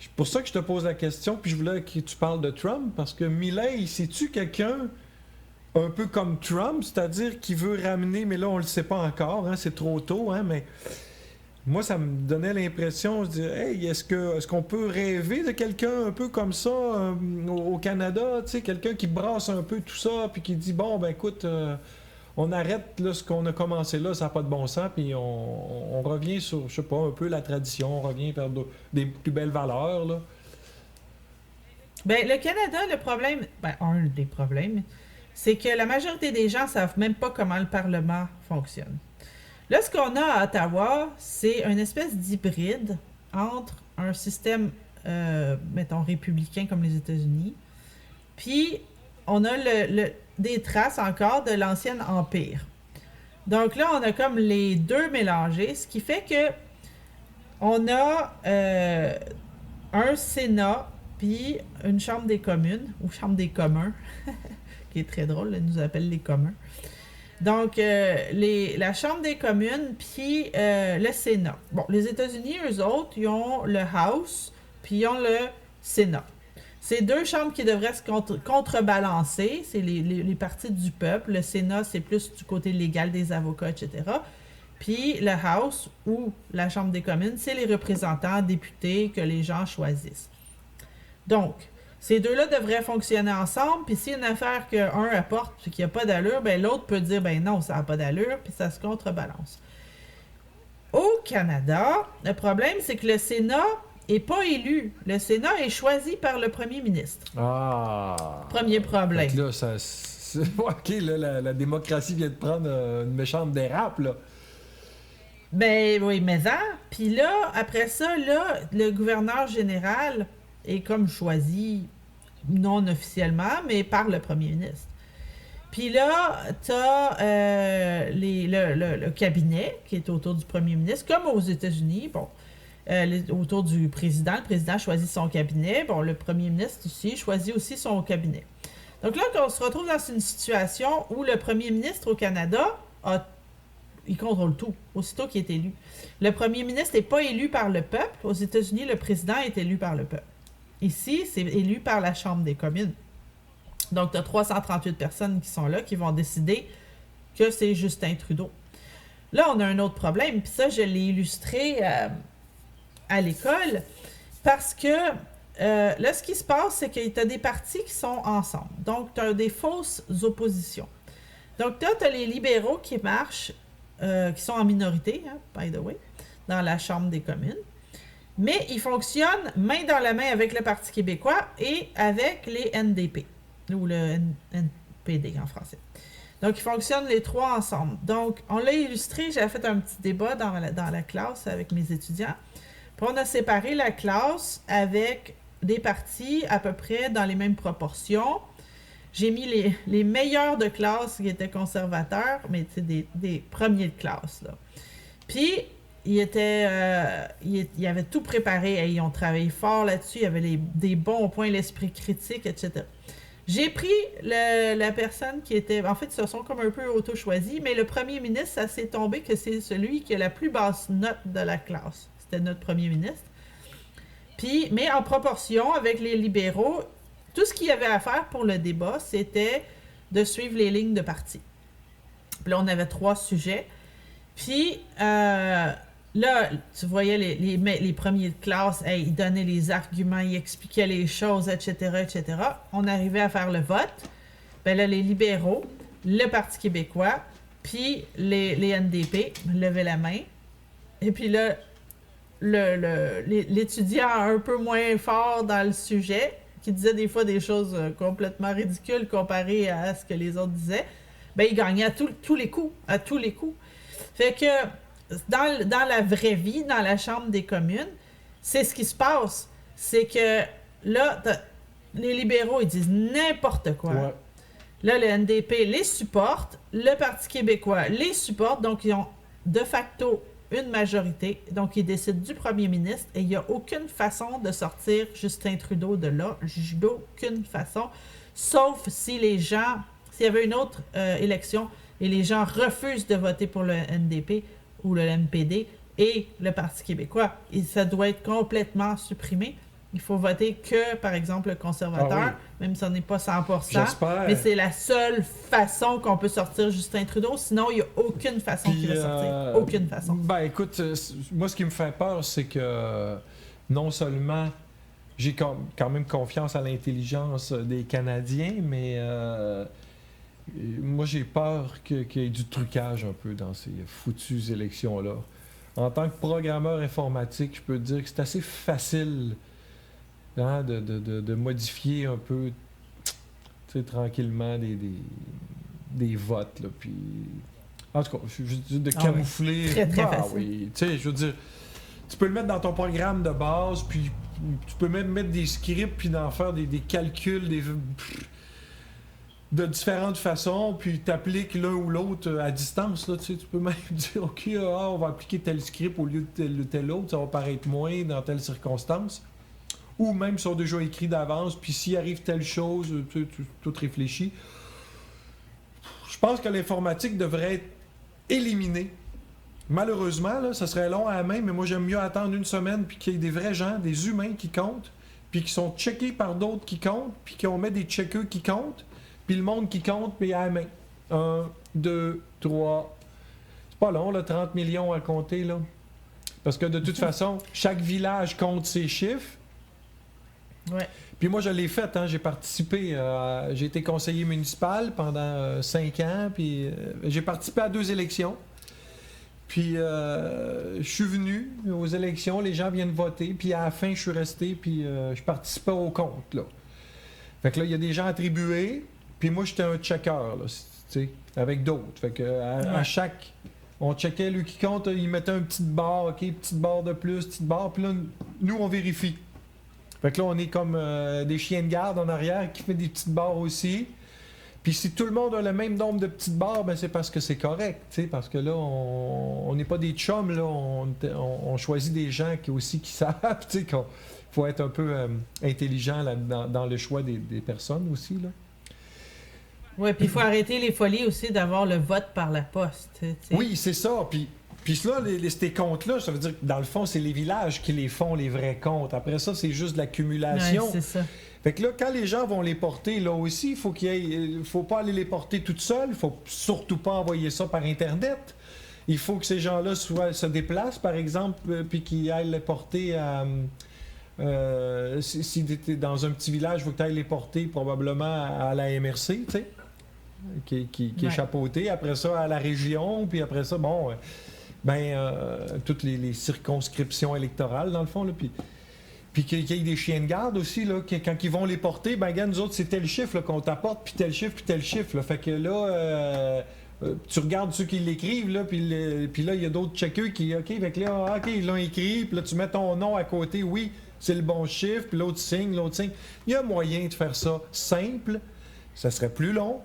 c'est pour ça que je te pose la question, puis je voulais que tu parles de Trump, parce que Milley, c'est-tu quelqu'un un peu comme Trump, c'est-à-dire qui veut ramener, mais là, on le sait pas encore, hein, c'est trop tôt, hein, mais moi, ça me donnait l'impression, je dis, hey, est-ce qu'on peut rêver de quelqu'un un peu comme ça au Canada, tu sais, quelqu'un qui brasse un peu tout ça, puis qui dit, bon, ben écoute, on arrête là, ce qu'on a commencé là, ça n'a pas de bon sens, puis on revient sur, je sais pas, un peu la tradition, on revient vers des plus belles valeurs, là. Ben, le Canada, le problème, un des problèmes, c'est que la majorité des gens savent même pas comment le Parlement fonctionne. Là, ce qu'on a à Ottawa, c'est une espèce d'hybride entre un système, mettons, républicain comme les États-Unis, puis on a des traces encore de l'ancien empire. Donc là, on a comme les deux mélangés, ce qui fait que on a un Sénat, puis une Chambre des communes, ou Chambre des communs, qui est très drôle, elle nous appelle les communs. Donc, la Chambre des communes, puis le Sénat. Bon, les États-Unis, eux autres, ils ont le House, puis ils ont le Sénat. C'est deux chambres qui devraient se contrebalancer. C'est les partis du peuple. Le Sénat, c'est plus du côté légal des avocats, etc. Puis le House, ou la Chambre des communes, c'est les représentants, députés que les gens choisissent. Donc, ces deux-là devraient fonctionner ensemble, puis s'il y a une affaire qu'un apporte et qu'il n'y a pas d'allure, ben l'autre peut dire, ben non, ça n'a pas d'allure, puis ça se contrebalance. Au Canada, le problème, c'est que le Sénat n'est pas élu. Le Sénat est choisi par le premier ministre. Ah! Premier problème. Là, OK, là, la démocratie vient de prendre une méchante dérape, là. Ben oui, mais ça. Puis là, après ça, là, le gouverneur général est comme choisi, non officiellement, mais par le premier ministre. Puis là, t'as le cabinet qui est autour du premier ministre, comme aux États-Unis, bon, autour du président. Le président choisit son cabinet. Bon, le premier ministre ici choisit aussi son cabinet. Donc là, on se retrouve dans une situation où le premier ministre au Canada, il contrôle tout, aussitôt qu'il est élu. Le premier ministre n'est pas élu par le peuple. Aux États-Unis, le président est élu par le peuple. Ici, c'est élu par la Chambre des communes. Donc, tu as 338 personnes qui sont là, qui vont décider que c'est Justin Trudeau. Là, on a un autre problème, puis ça, je l'ai illustré à l'école, parce que là, ce qui se passe, c'est que tu as des partis qui sont ensemble. Donc, tu as des fausses oppositions. Donc, tu as les libéraux qui marchent, qui sont en minorité, hein, by the way, dans la Chambre des communes. Mais ils fonctionnent main dans la main avec le Parti québécois et avec les NDP, ou le NPD en français. Donc, ils fonctionnent les trois ensemble. Donc, on l'a illustré, j'avais fait un petit débat dans la classe avec mes étudiants. Puis, on a séparé la classe avec des partis à peu près dans les mêmes proportions. J'ai mis les meilleurs de classe qui étaient conservateurs, mais des premiers de classe, là. Puis, ils avaient tout préparé. Ils ont travaillé fort là-dessus. Il y avait des bons points, l'esprit critique, etc. J'ai pris la personne qui était... En fait, ils se sont comme un peu auto-choisis, mais le premier ministre, ça s'est tombé que c'est celui qui a la plus basse note de la classe. C'était notre premier ministre. Puis, mais en proportion avec les libéraux, tout ce qu'il y avait à faire pour le débat, c'était de suivre les lignes de parti. Puis là, on avait 3 sujets. Puis, là, tu voyais les premiers de classe, ils donnaient les arguments, ils expliquaient les choses, etc., etc. On arrivait à faire le vote. Ben là, les libéraux, le Parti québécois, puis les NDP levaient la main. Et puis là, l'étudiant un peu moins fort dans le sujet, qui disait des fois des choses complètement ridicules comparées à ce que les autres disaient, ben il gagnait à tous les coups. Fait que dans la vraie vie, dans la Chambre des communes, c'est ce qui se passe. C'est que là, les libéraux, ils disent n'importe quoi. Ouais. Là, le NDP les supporte, le Parti québécois les supporte, donc ils ont de facto une majorité, donc ils décident du premier ministre et il n'y a aucune façon de sortir Justin Trudeau de là, d'aucune façon, sauf si s'il y avait une autre élection et les gens refusent de voter pour le NDP ou le NPD et le Parti québécois, et ça doit être complètement supprimé. Il faut voter que, par exemple, le conservateur, même si on n'est pas 100%. J'espère. Mais c'est la seule façon qu'on peut sortir Justin Trudeau. Sinon, il n'y a aucune façon qu'il va sortir. Aucune façon. Ben, écoute, moi, ce qui me fait peur, c'est que non seulement j'ai quand même confiance à l'intelligence des Canadiens, mais moi, j'ai peur qu'il y ait du trucage un peu dans ces foutues élections-là. En tant que programmeur informatique, je peux te dire que c'est assez facile... Hein, de modifier un peu tranquillement des votes. Là, puis... En tout cas, de camoufler. Très, très facile. Oui. Je veux dire, tu peux le mettre dans ton programme de base, puis tu peux même mettre des scripts, puis d'en faire des calculs de différentes façons, puis t'appliques l'un ou l'autre à distance. Là, tu peux même dire, OK, on va appliquer tel script au lieu de tel autre, ça va paraître moins dans telle circonstance. Ou même sont déjà écrits d'avance, puis s'il arrive telle chose, tout réfléchi. Je pense que l'informatique devrait être éliminée. Malheureusement, là, ça serait long à la main, mais moi j'aime mieux attendre une semaine, puis qu'il y ait des vrais gens, des humains qui comptent, puis qui sont checkés par d'autres qui comptent, puis qu'on met des checkers qui comptent, puis le monde qui compte, puis à la main. 1, 2, 3. C'est pas long, là, 30 millions à compter, là. Parce que de toute façon, chaque village compte ses chiffres. Ouais. Puis moi, je l'ai fait, hein, j'ai participé, j'ai été conseiller municipal pendant 5 ans, puis j'ai participé à 2 élections. Puis je suis venu aux élections, les gens viennent voter, puis à la fin, je suis resté, puis je participais au compte, là. Fait que là, il y a des gens attribués, puis moi, j'étais un checker, là, tu sais, avec d'autres. Fait que à chaque... On checkait, lui qui compte, il mettait une petite barre, OK, petite barre de plus, petite barre, puis là, nous, on vérifie. Fait que là, on est comme des chiens de garde en arrière qui fait des petites barres aussi. Puis si tout le monde a le même nombre de petites barres, ben c'est parce que c'est correct, tu sais, parce que là, on n'est pas des chums, là, on choisit des gens qui savent, tu sais, qu'il faut être un peu intelligent là, dans le choix des personnes aussi, là. Oui, puis il faut arrêter les folies aussi d'avoir le vote par la poste, t'sais. Oui, c'est ça, puis là, ces comptes-là, ça veut dire que dans le fond, c'est les villages qui les font, les vrais comptes. Après ça, c'est juste de l'accumulation. Ouais, c'est ça. Fait que là, quand les gens vont les porter, là aussi, il faut pas aller les porter toutes seules. Il faut surtout pas envoyer ça par Internet. il faut que ces gens-là se déplacent, par exemple, puis qu'ils aillent les porter à... si tu es dans un petit village, il faut que tu ailles les porter probablement à la MRC, tu sais, qui est chapeautée. Après ça, à la région, puis après ça, bon, toutes les circonscriptions électorales, dans le fond, là, puis qu'il y ait des chiens de garde aussi, là, quand ils vont les porter, ben, gars, nous autres, c'est tel chiffre là, qu'on t'apporte, puis tel chiffre. Là. Fait que là, tu regardes ceux qui l'écrivent, là, puis là, il y a d'autres checkers qui, OK, fait que là, OK, ils l'ont écrit, puis là, tu mets ton nom à côté, oui, c'est le bon chiffre, puis l'autre signe. Il y a moyen de faire ça simple, ça serait plus long,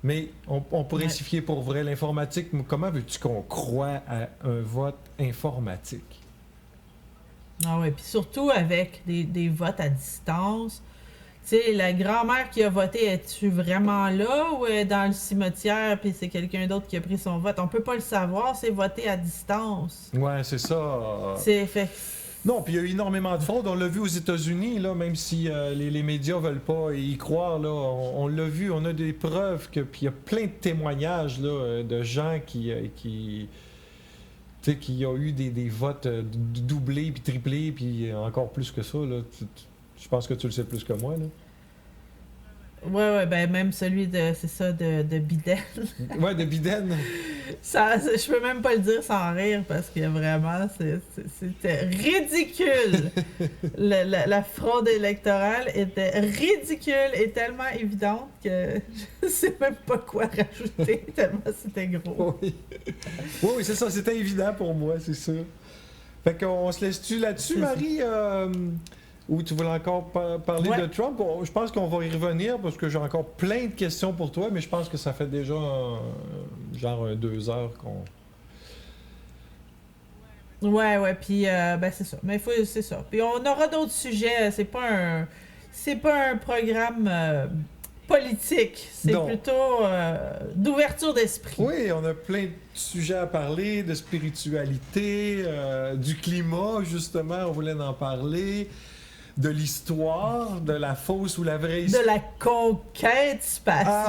mais on pourrait s'y fier pour vrai. L'informatique, comment veux-tu qu'on croie à un vote informatique? Ah oui, puis surtout avec des votes à distance. Tu sais, la grand-mère qui a voté, es-tu vraiment là ou est dans le cimetière puis c'est quelqu'un d'autre qui a pris son vote? On peut pas le savoir, c'est voter à distance. Ouais, c'est ça. C'est fait... Non, puis il y a eu énormément de fraude. On l'a vu aux États-Unis, là, même si les médias veulent pas y croire. Là, on l'a vu, on a des preuves puis il y a plein de témoignages là, de gens qui ont eu des votes doublés puis triplés, puis encore plus que ça. Là. Je pense que tu le sais plus que moi. Là. Ouais, ben même celui de Biden. Ouais, de Biden. Je peux même pas le dire sans rire parce que vraiment, c'était ridicule. La fraude électorale était ridicule et tellement évidente que je sais même pas quoi rajouter tellement c'était gros. Oui, oui, c'est ça, c'était évident pour moi, c'est sûr. Fait qu'on se laisse-tu là-dessus, Marie? Ou tu voulais encore parler de Trump? Je pense qu'on va y revenir parce que j'ai encore plein de questions pour toi, mais je pense que ça fait déjà genre 2 heures qu'on... Ouais, puis c'est ça. Mais c'est ça. Puis on aura d'autres sujets. C'est pas un programme politique. C'est plutôt d'ouverture d'esprit. Oui, on a plein de sujets à parler, de spiritualité, du climat, justement, on voulait en parler. De l'histoire, de la fausse ou la vraie histoire. De la conquête spatiale.